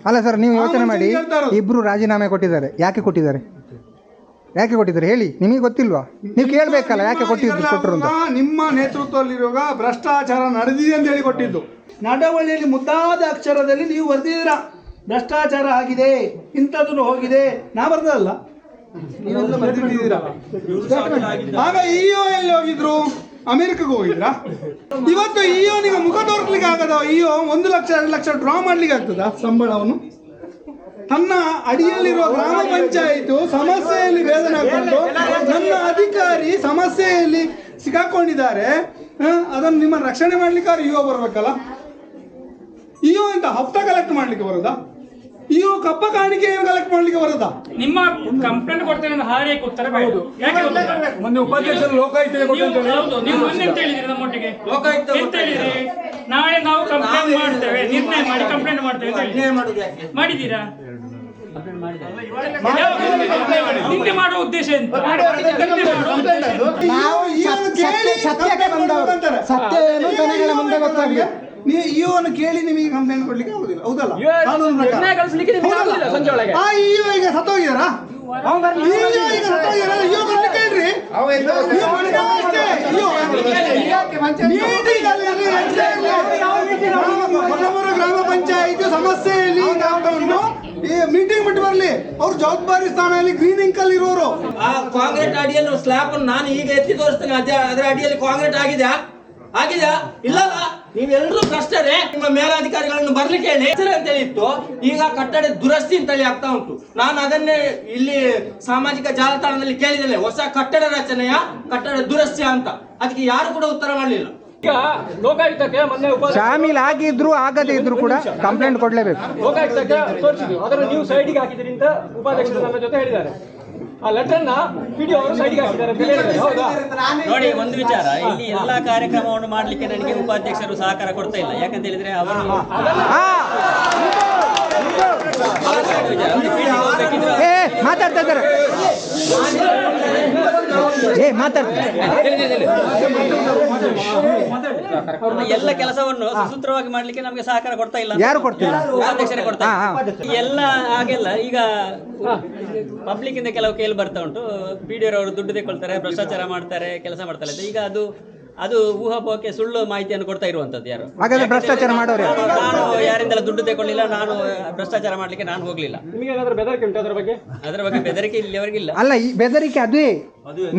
ಅಲ್ಲ ಸರ್, ನೀವು ಯೋಚನೆ ಮಾಡಿ, ಇಬ್ರು ರಾಜೀನಾಮೆ ಕೊಟ್ಟಿದ್ದಾರೆ. ಯಾಕೆ ಕೊಟ್ಟಿದ್ದಾರೆ ಹೇಳಿ, ನಿಮಗೆ ಗೊತ್ತಿಲ್ವಾ? ನೀವು ಕೇಳಬೇಕಲ್ಲ ಯಾಕೆ ಕೊಟ್ಟರು ಅಂತ. ನಿಮ್ಮ ನೇತೃತ್ವದಲ್ಲಿರುವಾಗ ಭ್ರಷ್ಟಾಚಾರ ನಡೆದಿದೆ ಅಂತ ಹೇಳಿ ಕೊಟ್ಟಿದ್ದು. ನಡವಳಿಯಲ್ಲಿ ಮುದ್ದಾದ ಅಕ್ಷರದಲ್ಲಿ ನೀವು ಬರ್ದಿದ್ದೀರಾ ಭ್ರಷ್ಟಾಚಾರ ಆಗಿದೆ, ಇಂಥದ್ದು ಹೋಗಿದೆ. ನಾ ಬರ್ದಲ್ಲ, ನೀವೆಲ್ಲ ಬರ್ದಿದ್ದೀರಾ. ಆಗ ಇಯೋ ಎಲ್ಲಿ ಹೋಗಿದ್ರು? ಅಮೆರಿಕಕ್ಕೆ ಹೋಗಿದ್ರಾ? ಇವತ್ತು ಇಯೋನಿಗೆ ಮುಖ ತೋರಿಸ್ಲಿಕ್ಕೆ ಆಗದ. ಇಯೋ 1 ಲಕ್ಷ 2 ಲಕ್ಷ ಡ್ರಾ ಮಾಡ್ಲಿಕ್ಕೆ ಆಗ್ತದ ಸಂಬಳವನ್ನು? ತನ್ನ ಅಡಿಯಲ್ಲಿರುವ ಗ್ರಾಮ ಪಂಚಾಯಿತಿ ಸಮಸ್ಯೆಯಲ್ಲಿ ವೇದನೆ ಹಾಕೊಂಡು ನನ್ನ ಅಧಿಕಾರಿ ಸಮಸ್ಯೆಯಲ್ಲಿ ಸಿಕ್ಕಾಕೊಂಡಿದ್ದಾರೆ, ಅದನ್ನು ನಿಮ್ಮ ರಕ್ಷಣೆ ಮಾಡ್ಲಿಕ್ಕೆ ಇಯೋ ಬರ್ಬೇಕಲ್ಲ. ಇಯೋ ಅಂತ ಹಫ್ತಾ ಕಲೆಕ್ಟ್ ಮಾಡ್ಲಿಕ್ಕೆ ಬರೋದಾ? ಇಯೋ ಕಪ್ಪ ಕಾಣಿಕೆ ಕಲೆಕ್ಟ್ ಮಾಡ್ಲಿಕ್ಕೆ ಬರೋದಾ? ನಿಮ್ಮ ಕಂಪ್ಲೇಂಟ್ ಕೊಡ್ತೇನೆ ಅಂತ ಹಾರಿಯಕ್ಕೆ ಉತ್ತರ ಬೇಡ. ಯಾಕೆ ಮೊನ್ನೆ ಉಪಾಧ್ಯಕ್ಷರು ಲೋಕಾಯುಕ್ತ ನೀವು ಮೊನ್ನೆ ಅಂತ ಹೇಳಿದ್ರಿ ನಮ್ಮೊಟ್ಟಿಗೆ ಎಂತ ಹೇಳಿದ್ರಿ? ನಾಳೆ ನಾವು ಕಂಪ್ಲೇಂಟ್ ಮಾಡ್ತೇವೆ, ನಿರ್ಣಯ ಮಾಡಿ ಕಂಪ್ಲೇಂಟ್ ಮಾಡ್ತೇವೆ ಅಂತ ಮಾಡಿದ್ದೀರಾ? ನಿನ್ನೆ ಮಾಡುವ ಉದ್ದೇಶ ಎಂತ? ಸತ್ಯಕ್ಕೆ ಬಂದವರು, ಸತ್ಯ ಏನು ಜನಗಳ ಮುಂದೆ ಗೊತ್ತಾಗಲಿ. ನೀವು ಇಯೋವನ್ನು ಕೇಳಿ ನಿಮಗೆ ಕಂಪ್ಲೇಂಟ್ ಕೊಡ್ಲಿಕ್ಕೆ ಆಗುದಿಲ್ಲ, ಹೌದಲ್ಲ? ಆ ಇಯೋ ಈಗ ಸತ್ತೋಗಿದಾರಾ? ಗ್ರಾಮ ಪಂಚಾಯಿತಿ ಸಮಸ್ಯೆಯಲ್ಲಿ ಮೀಟಿಂಗ್ ಬಿಟ್ಟು ಬರ್ಲಿ. ಅವ್ರ ಜವಾಬ್ದಾರಿ ಸ್ಥಾನದಲ್ಲಿ ಗ್ರೀನ್ ಇಂಕಲ್ಲಿ ಇರೋರು. ಆ ಕಾಂಕ್ರೀಟ್ ಅಡಿಯಲ್ಲಿ ಸ್ಲ್ಯಾಬ್ ನಾನು ಈಗ ಎತ್ತಿ ತೋರಿಸ್ತೇನೆ. ಅದರ ಅಡಿಯಲ್ಲಿ ಕಾಂಕ್ರೀಟ್ ಆಗಿದೆಯಾ? ಇಲ್ಲಲ್ಲ. ನೀವೆಲ್ಲರೂ ಭ್ರಷ್ಟರೇ. ನಿಮ್ಮ ಮೇಲಾಧಿಕಾರಿಗಳನ್ನು ಬರ್ಲಿಕ್ಕೆ ಹೇಳಿ ಅಂತ ಹೇಳಿತ್ತು. ಈಗ ಕಟ್ಟಡ ದುರಸ್ತಿ ಅಂತ ಹೇಳಿ ಆಗ್ತಾ ಉಂಟು. ನಾನು ಅದನ್ನೇ ಇಲ್ಲಿ ಸಾಮಾಜಿಕ ಜಾಲತಾಣದಲ್ಲಿ ಕೇಳಿದ್ದೇನೆ, ಹೊಸ ಕಟ್ಟಡ ರಚನೆಯ ಕಟ್ಟಡ ದುರಸ್ತಿ ಅಂತ. ಅದಕ್ಕೆ ಯಾರು ಕೂಡ ಉತ್ತರ ಮಾಡಲಿಲ್ಲ. ಈಗ ಲೋಕಾಯುಕ್ತಕ್ಕೆ ಮೊನ್ನೆ ಶಾಮೀಲ್ ಆಗಿದ್ರು ಆಗದೇ ಇದ್ರು ಕೂಡ ಕಂಪ್ಲೇಂಟ್ ಕೊಡ್ಲೇಬೇಕು. ಲೋಕಾಯುಕ್ತಕ್ಕೆ ತೋರಿಸಿದ್ವಿ, ಅದನ್ನು ನೀವು ಸೈಡಿಗೆ ಹಾಕಿದ್ರಿ ಅಂತ ಉಪಾಧ್ಯಕ್ಷರು ನನ್ನ ಜೊತೆ ಹೇಳಿದ್ದಾರೆ. ಆ ಲೆಟರ್ನ ವಿಡಿಯೋ ಅವರು ಸೈಡ್ಗೆ ಹಾಕಿದ್ದಾರೆ ಅಂತ ಹೇಳಿದ್ದಾರೆ. ಹೌದಾ? ನೋಡಿ, ಒಂದು ವಿಚಾರ, ಇಲ್ಲಿ ಎಲ್ಲಾ ಕಾರ್ಯಕ್ರಮವನ್ನು ಮಾಡ್ಲಿಕ್ಕೆ ನನಗೆ ಉಪಾಧ್ಯಕ್ಷರು ಸಹಕಾರ ಕೊಡ್ತಾ ಇಲ್ಲ. ಯಾಕಂತ ಹೇಳಿದ್ರೆ ಅವರು ಮಾತಾಡ್ತಾ ಇದ್ದಾರೆ, ಎಲ್ಲ ಕೆಲಸವನ್ನು ಸುಸೂತ್ರವಾಗಿ ಮಾಡ್ಲಿಕ್ಕೆ ನಮಗೆ ಸಹಕಾರ ಕೊಡ್ತಾ ಇಲ್ಲ. ಯಾರು ಕೊಡ್ತಿಲ್ಲ? ಉಪಾಧ್ಯಕ್ಷರೇ ಕೊಡ್ತಾ ಇಲ್ಲ. ಎಲ್ಲ ಹಾಗೆಲ್ಲ ಈಗ ಪಬ್ಲಿಕ್ ಇಂದ ಕೆಲವು ಕೇಳಿ ಬರ್ತಾ ಉಂಟು, ಪಿಡಿಒರವರು ದುಡ್ಡು ತೆಗೊಳ್ತಾರೆ, ಭ್ರಷ್ಟಾಚಾರ ಮಾಡ್ತಾರೆ, ಕೆಲಸ ಮಾಡ್ತಾರೆ ಅಂತ. ಈಗ ಅದು ಊಹಾಪೋಹಕ್ಕೆ ಸುಳ್ಳು ಮಾಹಿತಿಯನ್ನು ಕೊಡ್ತಾ ಇರುವಂತದ್ದು. ಯಾರು ಹಾಗಾದ್ರೆ ಭ್ರಷ್ಟಾಚಾರ ಮಾಡೋರು? ನಾನು ಯಾರಿಂದೆಲ್ಲ ದುಡ್ಡು ತಗೊಳ್ಳಿಲ್ಲ, ನಾನು ಭ್ರಷ್ಟಾಚಾರ ಮಾಡ್ಲಿಕ್ಕೆ ನಾನು ಹೋಗ್ಲಿಲ್ಲ. ನಿಮಗೆ ಏನಾದ್ರೂ ಬೆದರಿಕೆ ಉಂಟು ಅದರ ಬಗ್ಗೆ ಬೆದರಿಕೆ ಇಲ್ಲಿವರೆಗಿಲ್ಲ. ಅಲ್ಲ, ಈ ಬೆದರಿಕೆ ಅದುವೇ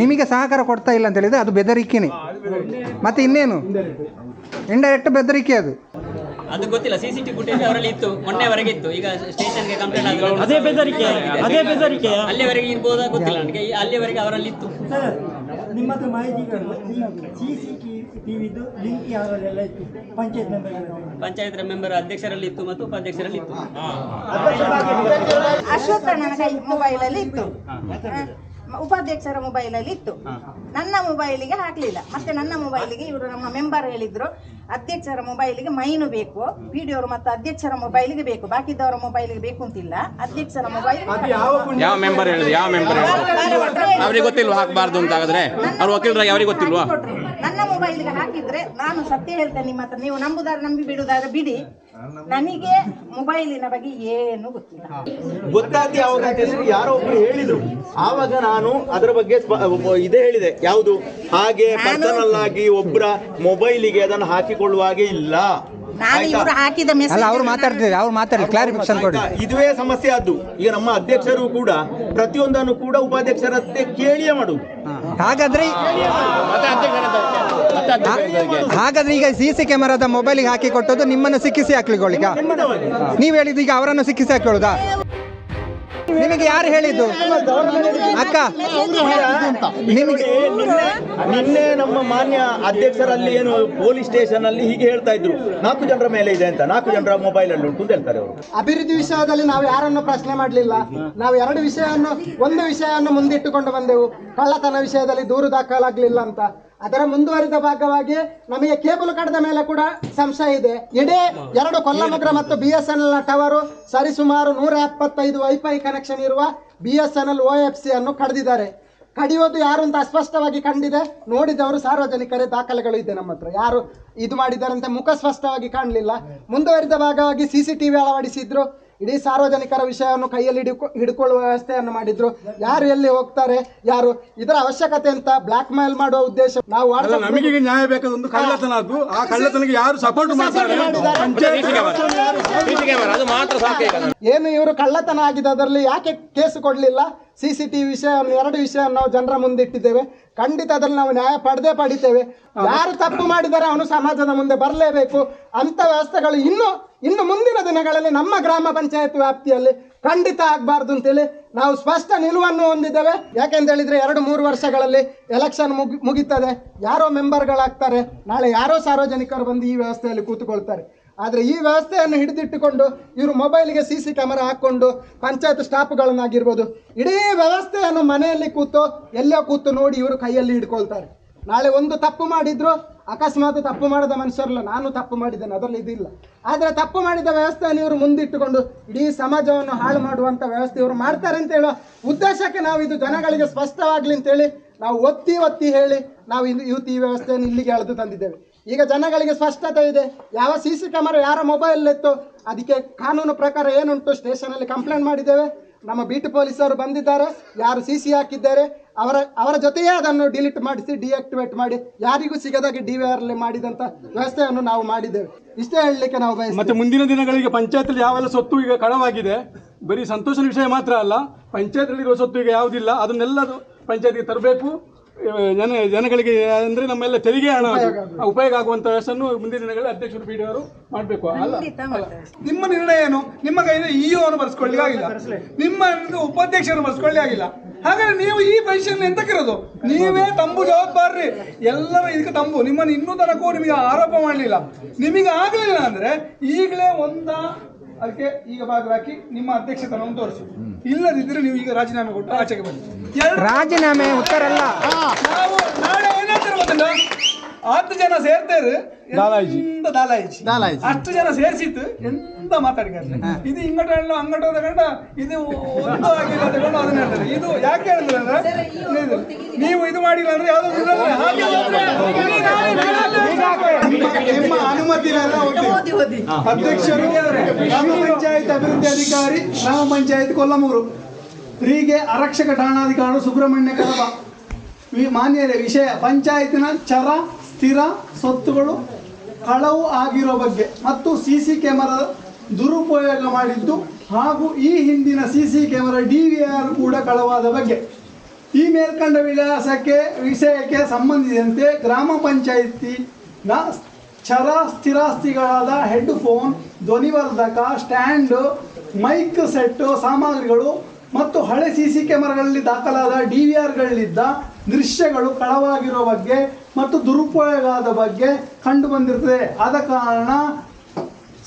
ನಿಮಗೆ ಸಹಕಾರ ಕೊಡ್ತಾ ಇಲ್ಲ ಅಂತ ಹೇಳಿದ್ರೆ ಅದು ಬೆದರಿಕೆನೆ. ಮತ್ತೆ ಇನ್ನೇನು? ಇಂಡೈರೆಕ್ಟ್ ಬೆದರಿಕೆ ಅದು. ಅದು ಗೊತ್ತಿಲ್ಲ. CCTV ಫುಟೇಜ್ ಅವರಲ್ಲಿ ಇತ್ತು, ಮೊನ್ನೆವರೆಗೆ ಇತ್ತು. ಈಗ ಸ್ಟೇಷನ್ಗೆ ಕಂಪ್ಲೇಂಟ್ ಆಗಿದೆ. ಅದೇ ಬೆದರಿಕೆ ಅಲ್ಲಿವರೆಗೆ ಇರ್ಬೋದಾ ಗೊತ್ತಿಲ್ಲ ನನಗೆ. ಅಲ್ಲಿವರೆಗೆ ಅವರಲ್ಲಿ ಇತ್ತು. ನಿಮ್ಮ ಹತ್ರ ಮಾಹಿತಿಗಳು CCTVದು ಲಿಂಕ್ ಯಾವಲ್ಲೆಲ್ಲ ಇತ್ತು? ಪಂಚಾಯತ್ ಮೆಂಬರ್ ಅಧ್ಯಕ್ಷರಲ್ಲಿ ಇತ್ತು ಮತ್ತು ಉಪಾಧ್ಯಕ್ಷರಲ್ಲಿ ಇತ್ತು. ಅಶೋಕ್ ನನ್ನ ಮೊಬೈಲಲ್ಲಿ ಇತ್ತು, ಉಪಾಧ್ಯಕ್ಷರ ಮೊಬೈಲಲ್ಲಿ ಇತ್ತು. ನನ್ನ ಮೊಬೈಲಿಗೆ ಹಾಕ್ಲಿಲ್ಲ. ಮತ್ತೆ ನನ್ನ ಮೊಬೈಲಿಗೆ ಇವರು ನಮ್ಮ ಮೆಂಬರ್ ಹೇಳಿದ್ರು, ಅಧ್ಯಕ್ಷರ ಮೊಬೈಲಿಗೆ ಮೈನು ಬೇಕು, PDO ಮತ್ತು ಅಧ್ಯಕ್ಷರ ಮೊಬೈಲಿಗೆ ಬೇಕು, ಬಾಕಿದವರ ಮೊಬೈಲಿಗೆ ಬೇಕು ಅಂತಿಲ್ಲ. ಅಧ್ಯಕ್ಷರ ಮೊಬೈಲ್ ಯಾವ ಮೆಂಬರ್ ಹೇಳಿದ್ರು? ಯಾವ ಮೆಂಬರ್ ಅವ್ರಿಗೆ ಗೊತ್ತಿಲ್ವಾ ಹಾಕಬಾರ್ದು ಅಂತ? ಹಾಗಾದ್ರೆ ಅವ್ರು ವಕೀಲರಾಗಿ ಅವ್ರಿಗೆ ಗೊತ್ತಿಲ್ವಾ? ನನ್ನ ಮೊಬೈಲಿಗೆ ಹಾಕಿದ್ರೆ ನಾನು ಸತ್ಯ ಹೇಳ್ತೇನೆ ನಿಮ್ಮ ಹತ್ರ, ನೀವು ನಂಬುದಾರೆ ನಂಬಿ ಬಿಡುದಾದ್ರೆ ಬಿಡಿ, ನನಗೆ ಮೊಬೈಲಿನ ಬಗ್ಗೆ ಏನು ಗೊತ್ತಿಲ್ಲ. ಗೊತ್ತಾಗಿ ಯಾವಾಗ ಅಂತ ಹೇಳಿದ್ರೆ ಯಾರೋ ಒಬ್ರು ಹೇಳಿದ್ರು, ಆವಾಗ ನಾನು ಅದರ ಬಗ್ಗೆ ಇದೇ ಹೇಳಿದೆ. ಯಾವುದು ಹಾಗೆ ಪರ್ಸನಲ್ ಆಗಿ ಒಬ್ಬರ ಮೊಬೈಲಿಗೆ ಅದನ್ನು ಹಾಕಿಕೊಳ್ಳುವ ಹಾಗೆ ಇಲ್ಲ. ನಾನು ಇವರು ಹಾಕಿದ ಅಲ್ಲ, ಅವ್ರು ಮಾತಾಡಿ ಕ್ಲಾರಿಫಿಕೇಶನ್ ಕೊಡಿ. ಇದುವೇ ಸಮಸ್ಯೆ ಆದ್ದು. ಈಗ ನಮ್ಮ ಅಧ್ಯಕ್ಷರು ಕೂಡ ಪ್ರತಿಯೊಂದನ್ನು ಕೂಡ ಉಪಾಧ್ಯಕ್ಷರತ್ತೆ ಕೇಳಿಯೇ ಮಾಡುದು. ಹಾಗಾದ್ರೆ ಈಗ CC ಕ್ಯಾಮೆರಾದ ಮೊಬೈಲಿಗೆ ಹಾಕಿ ಕೊಟ್ಟದ್ದು ನಿಮ್ಮನ್ನು ಸಿಕ್ಕಿಸಿ ಹಾಕ್ಲಿಕ್ಕೆ ನೀವು ಹೇಳಿದ್ದು, ಈಗ ಅವರನ್ನು ಸಿಕ್ಕಿಸಿ ಹಾಕೊಳ್ಳುದಾ? ನಿಮಗೆ ಯಾರು ಹೇಳಿದ್ದು ಅಕ್ಕ? ನಿನ್ನೆ ನಮ್ಮ ಮಾನ್ಯ ಅಧ್ಯಕ್ಷರಲ್ಲಿ ಏನು ಪೊಲೀಸ್ ಸ್ಟೇಷನ್ ಅಲ್ಲಿ ಹೀಗೆ ಹೇಳ್ತಾ ಇದ್ರು, 4 ಜನರ ಮೇಲೆ ಇದೆ ಅಂತ, 4 ಜನರ ಮೊಬೈಲ್ ಅಲ್ಲಿ ಉಂಟು ಅಂತ ಹೇಳ್ತಾರೆ ಅವರು. ಅಭಿವೃದ್ಧಿ ವಿಷಯದಲ್ಲಿ ನಾವು ಯಾರನ್ನು ಪ್ರಶ್ನೆ ಮಾಡಲಿಲ್ಲ. ನಾವು ಒಂದು ವಿಷಯವನ್ನು ಮುಂದಿಟ್ಟುಕೊಂಡು ಬಂದೆವು, ಕಳ್ಳತನ ವಿಷಯದಲ್ಲಿ ದೂರು ದಾಖಲಾಗಲಿಲ್ಲ ಅಂತ. ಅದರ ಮುಂದುವರಿದ ಭಾಗವಾಗಿ ನಮಗೆ ಕೇಬಲ್ ಕಡದ ಮೇಲೆ ಕೂಡ ಸಂಶಯ ಇದೆ. ಇಡೀ 2 ಕೊಲ್ಲಮಗ್ರ ಮತ್ತು BSNL ಟವರು ಸರಿಸುಮಾರು 175 ವೈಫೈ ಕನೆಕ್ಷನ್ ಇರುವ BSNL OFC ಅನ್ನು ಕಡಿದಿದ್ದಾರೆ. ಕಡಿಯೋದು ಯಾರು ಅಂತ ಅಸ್ಪಷ್ಟವಾಗಿ ಕಂಡಿದೆ. ನೋಡಿದವರು ಸಾರ್ವಜನಿಕರೇ, ದಾಖಲೆಗಳು ಇದೆ ನಮ್ಮ ಹತ್ರ. ಯಾರು ಇದು ಮಾಡಿದ್ದಾರಂತೆ ಮುಖ ಸ್ಪಷ್ಟವಾಗಿ ಕಾಣಲಿಲ್ಲ. ಮುಂದುವರಿದ ಭಾಗವಾಗಿ CCTV ಅಳವಡಿಸಿದ್ರು. ಇಡೀ ಸಾರ್ವಜನಿಕರ ವಿಷಯವನ್ನು ಕೈಯಲ್ಲಿ ಹಿಡ್ಕೊಳ್ಳುವ ವ್ಯವಸ್ಥೆಯನ್ನು ಮಾಡಿದ್ರು. ಯಾರು ಎಲ್ಲಿ ಹೋಗ್ತಾರೆ, ಯಾರು ಇದರ ಅವಶ್ಯಕತೆ ಅಂತ ಬ್ಲಾಕ್ ಮೇಲ್ ಮಾಡುವ ಉದ್ದೇಶ. ನಾವು ನಮಗೆ ನ್ಯಾಯ ಬೇಕಾದೊಂದು ಕಳ್ಳತನ ಅದು. ಆ ಕಳ್ಳತನಕ್ಕೆ ಯಾರು ಸಪೋರ್ಟ್ ಮಾಡ್ತಾರೆ? ಏನು ಇವರು ಕಳ್ಳತನ ಆಗಿದೆ, ಅದರಲ್ಲಿ ಯಾಕೆ ಕೇಸು ಕೊಡಲಿಲ್ಲ? CCTV ವಿಷಯವನ್ನು 2 ವಿಷಯವನ್ನು ನಾವು ಜನರ ಮುಂದೆ ಇಟ್ಟಿದ್ದೇವೆ. ಖಂಡಿತ ಅದರಲ್ಲಿ ನಾವು ನ್ಯಾಯ ಪಡೆತೇವೆ. ಯಾರು ತಪ್ಪು ಮಾಡಿದರೆ ಅವನು ಸಮಾಜದ ಮುಂದೆ ಬರಲೇಬೇಕು. ಅಂತ ವ್ಯವಸ್ಥೆಗಳು ಇನ್ನು ಮುಂದಿನ ದಿನಗಳಲ್ಲಿ ನಮ್ಮ ಗ್ರಾಮ ಪಂಚಾಯತ್ ವ್ಯಾಪ್ತಿಯಲ್ಲಿ ಖಂಡಿತ ಆಗಬಾರ್ದು ಅಂತೇಳಿ ನಾವು ಸ್ಪಷ್ಟ ನಿಲುವನ್ನು ಹೊಂದಿದ್ದೇವೆ. ಯಾಕೆಂತ ಹೇಳಿದ್ರೆ 2-3 ವರ್ಷಗಳಲ್ಲಿ ಎಲೆಕ್ಷನ್ ಮುಗಿತದೆ, ಯಾರೋ ಮೆಂಬರ್ಗಳಾಗ್ತಾರೆ, ನಾಳೆ ಯಾರೋ ಸಾರ್ವಜನಿಕರು ಬಂದು ಈ ವ್ಯವಸ್ಥೆಯಲ್ಲಿ ಕೂತುಕೊಳ್ತಾರೆ. ಆದರೆ ಈ ವ್ಯವಸ್ಥೆಯನ್ನು ಹಿಡಿದಿಟ್ಟುಕೊಂಡು ಇವರು ಮೊಬೈಲಿಗೆ CC ಕ್ಯಾಮೆರಾ ಹಾಕ್ಕೊಂಡು ಪಂಚಾಯತ್ ಸ್ಟಾಫ್ಗಳನ್ನಾಗಿರ್ಬೋದು, ಇಡೀ ವ್ಯವಸ್ಥೆಯನ್ನು ಮನೆಯಲ್ಲಿ ಎಲ್ಲೋ ಕೂತು ನೋಡಿ ಇವರು ಕೈಯಲ್ಲಿ ಹಿಡ್ಕೊಳ್ತಾರೆ. ನಾಳೆ ಒಂದು ತಪ್ಪು ಮಾಡಿದ್ರು, ಅಕಸ್ಮಾತ್ ತಪ್ಪು ಮಾಡದ ಮನುಷ್ಯರಲ್ಲ, ನಾನು ತಪ್ಪು ಮಾಡಿದ್ದೇನೆ ಅದರಲ್ಲಿ ಇದಿಲ್ಲ. ಆದರೆ ತಪ್ಪು ಮಾಡಿದ ವ್ಯವಸ್ಥೆಯನ್ನು ಇವರು ಮುಂದಿಟ್ಟುಕೊಂಡು ಇಡೀ ಸಮಾಜವನ್ನು ಹಾಳು ಮಾಡುವಂಥ ವ್ಯವಸ್ಥೆ ಇವರು ಮಾಡ್ತಾರೆ ಅಂತ ಹೇಳೋ ಉದ್ದೇಶಕ್ಕೆ ನಾವು ಇದು ಜನಗಳಿಗೆ ಸ್ಪಷ್ಟವಾಗಲಿ ಅಂತೇಳಿ ನಾವು ಒತ್ತಿ ಹೇಳಿ ನಾವು ಇವತ್ತು ಈ ವ್ಯವಸ್ಥೆಯನ್ನು ಇಲ್ಲಿಗೆ ಎಳೆದು ತಂದಿದ್ದೇವೆ. ಈಗ ಜನಗಳಿಗೆ ಸ್ಪಷ್ಟತೆ ಇದೆ. ಯಾವ CC ಕ್ಯಾಮೆರಾ ಯಾರ ಮೊಬೈಲ್ ಇತ್ತು ಅದಕ್ಕೆ ಕಾನೂನು ಪ್ರಕಾರ ಏನುಂಟು ಸ್ಟೇಷನಲ್ಲಿ ಕಂಪ್ಲೇಂಟ್ ಮಾಡಿದ್ದೇವೆ. ನಮ್ಮ ಬೀಟ್ ಪೊಲೀಸರು ಬಂದಿದ್ದಾರೆ, ಯಾರು CC ಹಾಕಿದ್ದಾರೆ ಅವರ ಜೊತೆಯೇ ಅದನ್ನು ಡಿಲೀಟ್ ಮಾಡಿಸಿ ಡಿಆಕ್ಟಿವೇಟ್ ಮಾಡಿ ಯಾರಿಗೂ ಸಿಗದಾಗೆ DVR ಮಾಡಿದಂಥ ವ್ಯವಸ್ಥೆಯನ್ನು ನಾವು ಮಾಡಿದ್ದೇವೆ. ಇಷ್ಟೇ ಹೇಳಲಿಕ್ಕೆ ನಾವು ಬಯಸ್ತೇವೆ. ಮತ್ತೆ ಮುಂದಿನ ದಿನಗಳಿಗೆ ಪಂಚಾಯತ್ನಲ್ಲಿ ಯಾವೆಲ್ಲ ಸೊತ್ತು ಈಗ ಕಳವಾಗಿದೆ, ಬರೀ ಸಂತೋಷದ ವಿಷಯ ಮಾತ್ರ ಅಲ್ಲ, ಪಂಚಾಯತ್ನಲ್ಲಿರುವ ಸೊತ್ತು ಈಗ ಯಾವುದಿಲ್ಲ ಅದನ್ನೆಲ್ಲದು ಪಂಚಾಯತ್ಗೆ ತರಬೇಕು. ಜನಗಳಿಗೆ ಅಂದ್ರೆ ನಮ್ಮೆಲ್ಲ ತೆರಿಗೆ ಹಣ ಉಪಯೋಗ ಆಗುವಂತ ವ್ಯವಸ್ಥೆಯನ್ನು ಮುಂದಿನ ದಿನಗಳಲ್ಲಿ ಅಧ್ಯಕ್ಷರು PDO ಮಾಡಬೇಕು. ನಿಮ್ಮ ನಿರ್ಣಯ ಏನು? ನಿಮ್ಮ ಕೈಯಿಂದ EO ಅನ್ನು ಬರ್ಸ್ಕೊಳ್ಳಿಕ್ಕೆ ಆಗಿಲ್ಲ, ನಿಮ್ಮ ಉಪಾಧ್ಯಕ್ಷರನ್ನು ಬರ್ಸ್ಕೊಳ್ಳಿ ಆಗಿಲ್ಲ. ಹಾಗಾದ್ರೆ ನೀವು ಈ ಪೊಸಿಷನ್ ಎಂತಕ್ಕಿರೋದು? ನೀವೇ ತಂಬು ಜವಾಬ್ದಾರಿ, ಎಲ್ಲರ ಇದಕ್ಕೆ ತಂಬು. ನಿಮ್ಮನ್ನು ಇನ್ನೂ ತನಕ ನಿಮಗೆ ಆರೋಪ ಮಾಡಲಿಲ್ಲ. ನಿಮಗೆ ಆಗಲಿಲ್ಲ ಅಂದ್ರೆ ಈಗಲೇ ಅದಕ್ಕೆ ಈಗ ಬಾಗಿಲು ಹಾಕಿ ನಿಮ್ಮ ಅಧ್ಯಕ್ಷತನವನ್ನು ತೋರಿಸಿ. ಇಲ್ಲದಿದ್ದರೆ ನೀವು ಈಗ ರಾಜೀನಾಮೆ ಕೊಟ್ಟು ಆಚೆಗೆ ಬನ್ನಿ. ರಾಜೀನಾಮೆ ಉತ್ತರ ಅಲ್ಲ. ನಾವು ನಾಳೆ ಏನಾಗ್ತಾರೆ ಗೊತ್ತಿಲ್ಲ, 10 ಜನ ಸೇರ್ತಾರೆ, ದಾಲಾಯಿಸಿ ಅಷ್ಟು ಜನ ಸೇರಿಸಿತ್ತು ಎಂತ ಮಾತಾಡಿದ್ದಾರೆ. ಇದು ಇಂಗಟ ಅಂಗಟ ತಗೊಂಡ ಇದು ಒಂದು ಆಗಿಲ್ಲ ತಗೊಂಡು ಅದನ್ನ ಹೇಳ್ತಾರೆ. ಇದು ಯಾಕೆ ಹೇಳಿದ್ರೆ ಅಂದ್ರೆ ನೀವು ಇದು ಮಾಡಿಲ್ಲ ಅಂದ್ರೆ ಯಾವ್ದು ನಿಮ್ಮ ಅನುಮತಿ ಅಧ್ಯಕ್ಷರು ಗ್ರಾಮ ಪಂಚಾಯತ್ ಅಭಿವೃದ್ಧಿ ಅಧಿಕಾರಿ ಗ್ರಾಮ ಪಂಚಾಯತ್ ಕೊಲ್ಲಮೂರು ಹೀಗೆ ಆರಕ್ಷಕ ಠಾಣಾಧಿಕಾರಿ ಸುಬ್ರಹ್ಮಣ್ಯ ಕರಬ. ಮಾನ್ಯರೇ, ವಿಷಯ ಪಂಚಾಯತಿನ ಚರ ಸ್ಥಿರ ಸ್ವತ್ತುಗಳು ಕಳವು ಆಗಿರೋ ಬಗ್ಗೆ ಮತ್ತು CC ಕ್ಯಾಮೆರಾ ದುರುಪಯೋಗ ಮಾಡಿದ್ದು ಹಾಗೂ ಈ ಹಿಂದಿನ CC ಕ್ಯಾಮೆರಾ DVR ಕೂಡ ಕಳವಾದ ಬಗ್ಗೆ ಈ ಮೇಲ್ಕಂಡ ವಿಷಯಕ್ಕೆ ಸಂಬಂಧಿಸಿದಂತೆ ಗ್ರಾಮ ಪಂಚಾಯತಿನ ಚರ ಸ್ಥಿರಾಸ್ತಿಗಳಾದ ಹೆಡ್ಫೋನ್, ಧ್ವನಿವರ್ಧಕ, ಸ್ಟ್ಯಾಂಡ್, ಮೈಕ್ ಸೆಟ್ ಸಾಮಗ್ರಿಗಳು ಮತ್ತು ಹಳೆ CC ಕ್ಯಾಮೆರಾಗಳಲ್ಲಿ ದಾಖಲಾದ DVRಗಳಿದ್ದ ದೃಶ್ಯಗಳು ಕಳವಾಗಿರುವ ಬಗ್ಗೆ ಮತ್ತು ದುರುಪಯೋಗ ಆದ ಬಗ್ಗೆ ಕಂಡು ಬಂದಿರುತ್ತದೆ. ಆದ ಕಾರಣ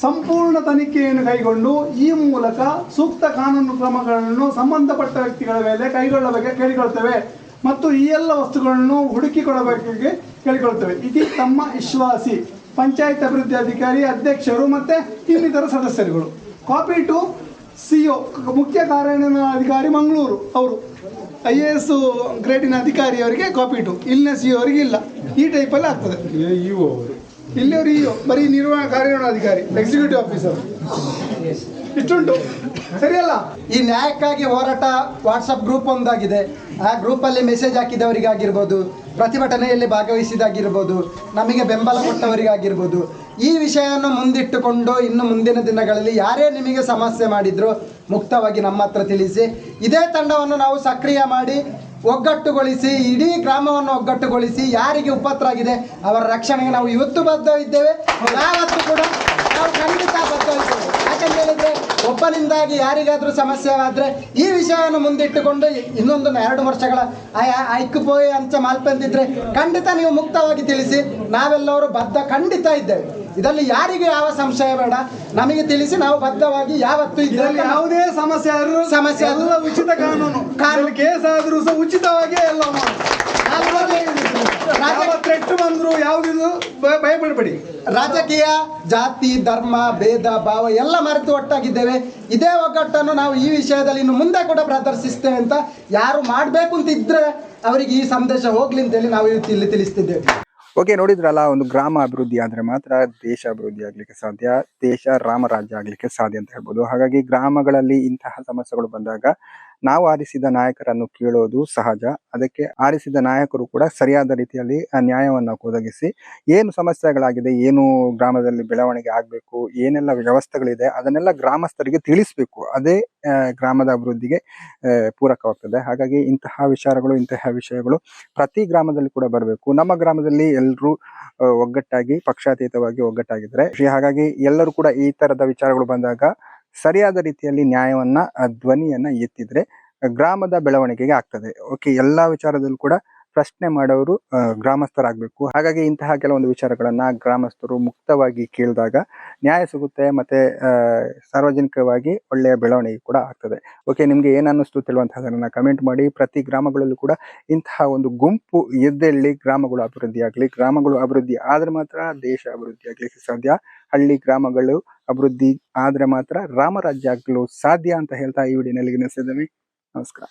ಸಂಪೂರ್ಣ ತನಿಖೆಯನ್ನು ಕೈಗೊಂಡು ಈ ಮೂಲಕ ಸೂಕ್ತ ಕಾನೂನು ಕ್ರಮಗಳನ್ನು ಸಂಬಂಧಪಟ್ಟ ವ್ಯಕ್ತಿಗಳ ಮೇಲೆ ಕೈಗೊಳ್ಳಬೇಕು ಕೇಳಿಕೊಳ್ತೇವೆ ಮತ್ತು ಈ ಎಲ್ಲ ವಸ್ತುಗಳನ್ನು ಹುಡುಕಿಕೊಳ್ಳಬೇಕಾಗಿ ಕೇಳಿಕೊಳ್ತೇವೆ. ಇದು ತಮ್ಮ ವಿಶ್ವಾಸಿ ಪಂಚಾಯತ್ ಅಭಿವೃದ್ಧಿ ಅಧಿಕಾರಿ, ಅಧ್ಯಕ್ಷರು ಮತ್ತು ಇನ್ನಿತರ ಸದಸ್ಯರುಗಳು. ಕಾಪಿ ಟು CO ಮುಖ್ಯ ಕಾರ್ಯನಿರ್ವಹಣಾಧಿಕಾರಿ ಮಂಗಳೂರು ಅವರು IAS ಗ್ರೇಡಿನ ಅಧಿಕಾರಿಯವರಿಗೆ ಕಾಪಿ ಟು, ಇಲ್ಲಿನ CO ಅವರಿಗೆ ಇಲ್ಲ. ಈ ಟೈಪಲ್ಲಿ ಆಗ್ತದೆ. ಇಲ್ಲಿಯವರು EO ಬರೀ ನಿರ್ವಹಣಾ ಕಾರ್ಯನಿರ್ವಹಣಾಧಿಕಾರಿ, ಎಕ್ಸಿಕ್ಯೂಟಿವ್ ಆಫೀಸರ್ ಇಷ್ಟುಂಟು. ಸರಿಯಲ್ಲ? ಈ ನ್ಯಾಯಕ್ಕಾಗಿ ಹೋರಾಟ ವಾಟ್ಸಪ್ ಗ್ರೂಪ್ ಒಂದಾಗಿದೆ. ಆ ಗ್ರೂಪಲ್ಲಿ ಮೆಸೇಜ್ ಹಾಕಿದವರಿಗಾಗಿರ್ಬೋದು, ಪ್ರತಿಭಟನೆಯಲ್ಲಿ ಭಾಗವಹಿಸಿದಾಗಿರ್ಬೋದು, ನಮಗೆ ಬೆಂಬಲ ಕೊಟ್ಟವರಿಗಾಗಿರ್ಬೋದು, ಈ ವಿಷಯವನ್ನು ಮುಂದಿಟ್ಟುಕೊಂಡು ಇನ್ನು ಮುಂದಿನ ದಿನಗಳಲ್ಲಿ ಯಾರೇ ನಿಮಗೆ ಸಮಸ್ಯೆ ಮಾಡಿದ್ರು ಮುಕ್ತವಾಗಿ ನಮ್ಮ ಹತ್ರ ತಿಳಿಸಿ. ಇದೇ ತಂಡವನ್ನು ನಾವು ಸಕ್ರಿಯ ಮಾಡಿ ಒಗ್ಗಟ್ಟುಗೊಳಿಸಿ, ಇಡೀ ಗ್ರಾಮವನ್ನು ಒಗ್ಗಟ್ಟುಗೊಳಿಸಿ, ಯಾರಿಗೆ ಉಪದ್ರ ಆಗಿದೆ ಅವರ ರಕ್ಷಣೆಗೆ ನಾವು ಇವತ್ತು ಬದ್ಧವಿದ್ದೇವೆ. ಯಾವತ್ತೂ ಕೂಡ ನಾವು ಖಂಡಿತ ಬದ್ಧವಿದ್ದೇವೆ. ಯಾಕಂತ ಹೇಳಿದ್ರೆ ಒಬ್ಬನಿಂದಾಗಿ ಯಾರಿಗಾದ್ರೂ ಸಮಸ್ಯೆ ಆದರೆ ಈ ವಿಷಯವನ್ನು ಮುಂದಿಟ್ಟುಕೊಂಡು ಇನ್ನೊಂದು 2 ವರ್ಷಗಳ ಐಕ್ಯಪೋಯಿ ಅಂಚ ಮಾಲ್ಪಂದಿದ್ರೆ ಖಂಡಿತ ನೀವು ಮುಕ್ತವಾಗಿ ತಿಳಿಸಿ. ನಾವೆಲ್ಲರೂ ಬದ್ಧ ಖಂಡಿತ ಇದ್ದೇವೆ. ಇದರಲ್ಲಿ ಯಾರಿಗೆ ಯಾವ ಸಂಶಯ ಬೇಡ, ನಮಗೆ ತಿಳಿಸಿ. ನಾವು ಬದ್ಧವಾಗಿ ಯಾವತ್ತೂ ಇದರಲ್ಲಿ ಯಾವುದೇ ಸಮಸ್ಯೆ ಎಲ್ಲ ಉಚಿತ ಕಾನೂನು ಕೇಸ್ ಆದ್ರೂ ಸಹ ಉಚಿತವಾಗಿ ಎಲ್ಲ ಥ್ರೆಟ್ ಬಂದ್ರು ಯಾವುದಿದು ಭಯಪಡಬೇಡಿ. ರಾಜಕೀಯ, ಜಾತಿ, ಧರ್ಮ, ಭೇದ ಭಾವ ಎಲ್ಲ ಮರೆತು ಒಟ್ಟಾಗಿದ್ದೇವೆ. ಇದೇ ಒಗ್ಗಟ್ಟನ್ನು ನಾವು ಈ ವಿಷಯದಲ್ಲಿ ಇನ್ನು ಮುಂದೆ ಕೂಡ ಪ್ರದರ್ಶಿಸ್ತೇವೆ ಅಂತ ಯಾರು ಮಾಡಬೇಕು ಅಂತ ಇದ್ರೆ ಅವರಿಗೆ ಈ ಸಂದೇಶ ಹೋಗ್ಲಿ ಅಂತೇಳಿ ನಾವು ಇಲ್ಲಿ ತಿಳಿಸ್ತಿದ್ದೇವೆ. ಓಕೆ, ನೋಡಿದ್ರಲ್ಲ, ಒಂದು ಗ್ರಾಮ ಅಭಿವೃದ್ಧಿ ಆದರೆ ಮಾತ್ರ ದೇಶ ಅಭಿವೃದ್ಧಿ ಆಗಲಿಕ್ಕೆ ಸಾಧ್ಯ, ದೇಶ ರಾಮರಾಜ್ಯ ಆಗಲಿಕ್ಕೆ ಸಾಧ್ಯ ಅಂತ ಹೇಳ್ಬೋದು. ಹಾಗಾಗಿ ಗ್ರಾಮಗಳಲ್ಲಿ ಇಂತಹ ಸಮಸ್ಯೆಗಳು ಬಂದಾಗ ನಾವು ಆರಿಸಿದ ನಾಯಕರನ್ನು ಕೇಳೋದು ಸಹಜ. ಅದಕ್ಕೆ ಆರಿಸಿದ ನಾಯಕರು ಕೂಡ ಸರಿಯಾದ ರೀತಿಯಲ್ಲಿ ನ್ಯಾಯವನ್ನು ಒದಗಿಸಿ ಏನು ಸಮಸ್ಯೆಗಳಾಗಿದೆ, ಏನು ಗ್ರಾಮದಲ್ಲಿ ಬೆಳವಣಿಗೆ ಆಗಬೇಕು, ಏನೆಲ್ಲ ವ್ಯವಸ್ಥೆಗಳಿದೆ ಅದನ್ನೆಲ್ಲ ಗ್ರಾಮಸ್ಥರಿಗೆ ತಿಳಿಸಬೇಕು. ಅದೇ ಗ್ರಾಮದ ಅಭಿವೃದ್ಧಿಗೆ ಪೂರಕವಾಗ್ತದೆ. ಹಾಗಾಗಿ ಇಂತಹ ವಿಷಯಗಳು ಪ್ರತಿ ಗ್ರಾಮದಲ್ಲಿ ಕೂಡ ಬರಬೇಕು. ನಮ್ಮ ಗ್ರಾಮದಲ್ಲಿ ಎಲ್ಲರೂ ಒಗ್ಗಟ್ಟಾಗಿ, ಪಕ್ಷಾತೀತವಾಗಿ ಒಗ್ಗಟ್ಟಾಗಿದ್ರೆ, ಹಾಗಾಗಿ ಎಲ್ಲರೂ ಕೂಡ ಈ ತರದ ವಿಚಾರಗಳು ಬಂದಾಗ ಸರಿಯಾದ ರೀತಿಯಲ್ಲಿ ನ್ಯಾಯವನ್ನ, ಧ್ವನಿಯನ್ನ ಎತ್ತಿದ್ರೆ ಗ್ರಾಮದ ಬೆಳವಣಿಗೆಗೆ ಆಗ್ತದೆ. ಓಕೆ, ಎಲ್ಲಾ ವಿಚಾರದಲ್ಲೂ ಕೂಡ ಪ್ರಶ್ನೆ ಮಾಡೋರು ಗ್ರಾಮಸ್ಥರಾಗಬೇಕು. ಹಾಗಾಗಿ ಇಂತಹ ಕೆಲವೊಂದು ವಿಚಾರಗಳನ್ನ ಗ್ರಾಮಸ್ಥರು ಮುಕ್ತವಾಗಿ ಕೇಳಿದಾಗ ನ್ಯಾಯ ಸಿಗುತ್ತೆ, ಮತ್ತೆ ಸಾರ್ವಜನಿಕವಾಗಿ ಒಳ್ಳೆಯ ಬೆಳವಣಿಗೆ ಕೂಡ ಆಗ್ತದೆ. ಓಕೆ, ನಿಮ್ಗೆ ಏನನ್ನಿಸ್ತು ತಿಳಿಯುವಂತಹದನ್ನ ಕಮೆಂಟ್ ಮಾಡಿ. ಪ್ರತಿ ಗ್ರಾಮಗಳಲ್ಲೂ ಕೂಡ ಇಂತಹ ಒಂದು ಗುಂಪು ಎದ್ದೇಳಿ ಗ್ರಾಮಗಳು ಅಭಿವೃದ್ಧಿ ಆಗಲಿ. ಗ್ರಾಮಗಳು ಅಭಿವೃದ್ಧಿ ಆದ್ರೆ ಮಾತ್ರ ದೇಶ ಅಭಿವೃದ್ಧಿ ಆಗ್ಲಿಕ್ಕೆ ಸಾಧ್ಯ. ಹಳ್ಳಿ ಗ್ರಾಮಗಳು ಅಭಿವೃದ್ಧಿ ಆದ್ರೆ ಮಾತ್ರ ರಾಮರಾಜ್ಯ ಆಗಲು ಸಾಧ್ಯ ಅಂತ ಹೇಳ್ತಾ ಈ ವಿಡಿಯೋನಲ್ಲಿ ನಿಲ್ಲಿಸಿದ್ದೇನೆ. ನಮಸ್ಕಾರ.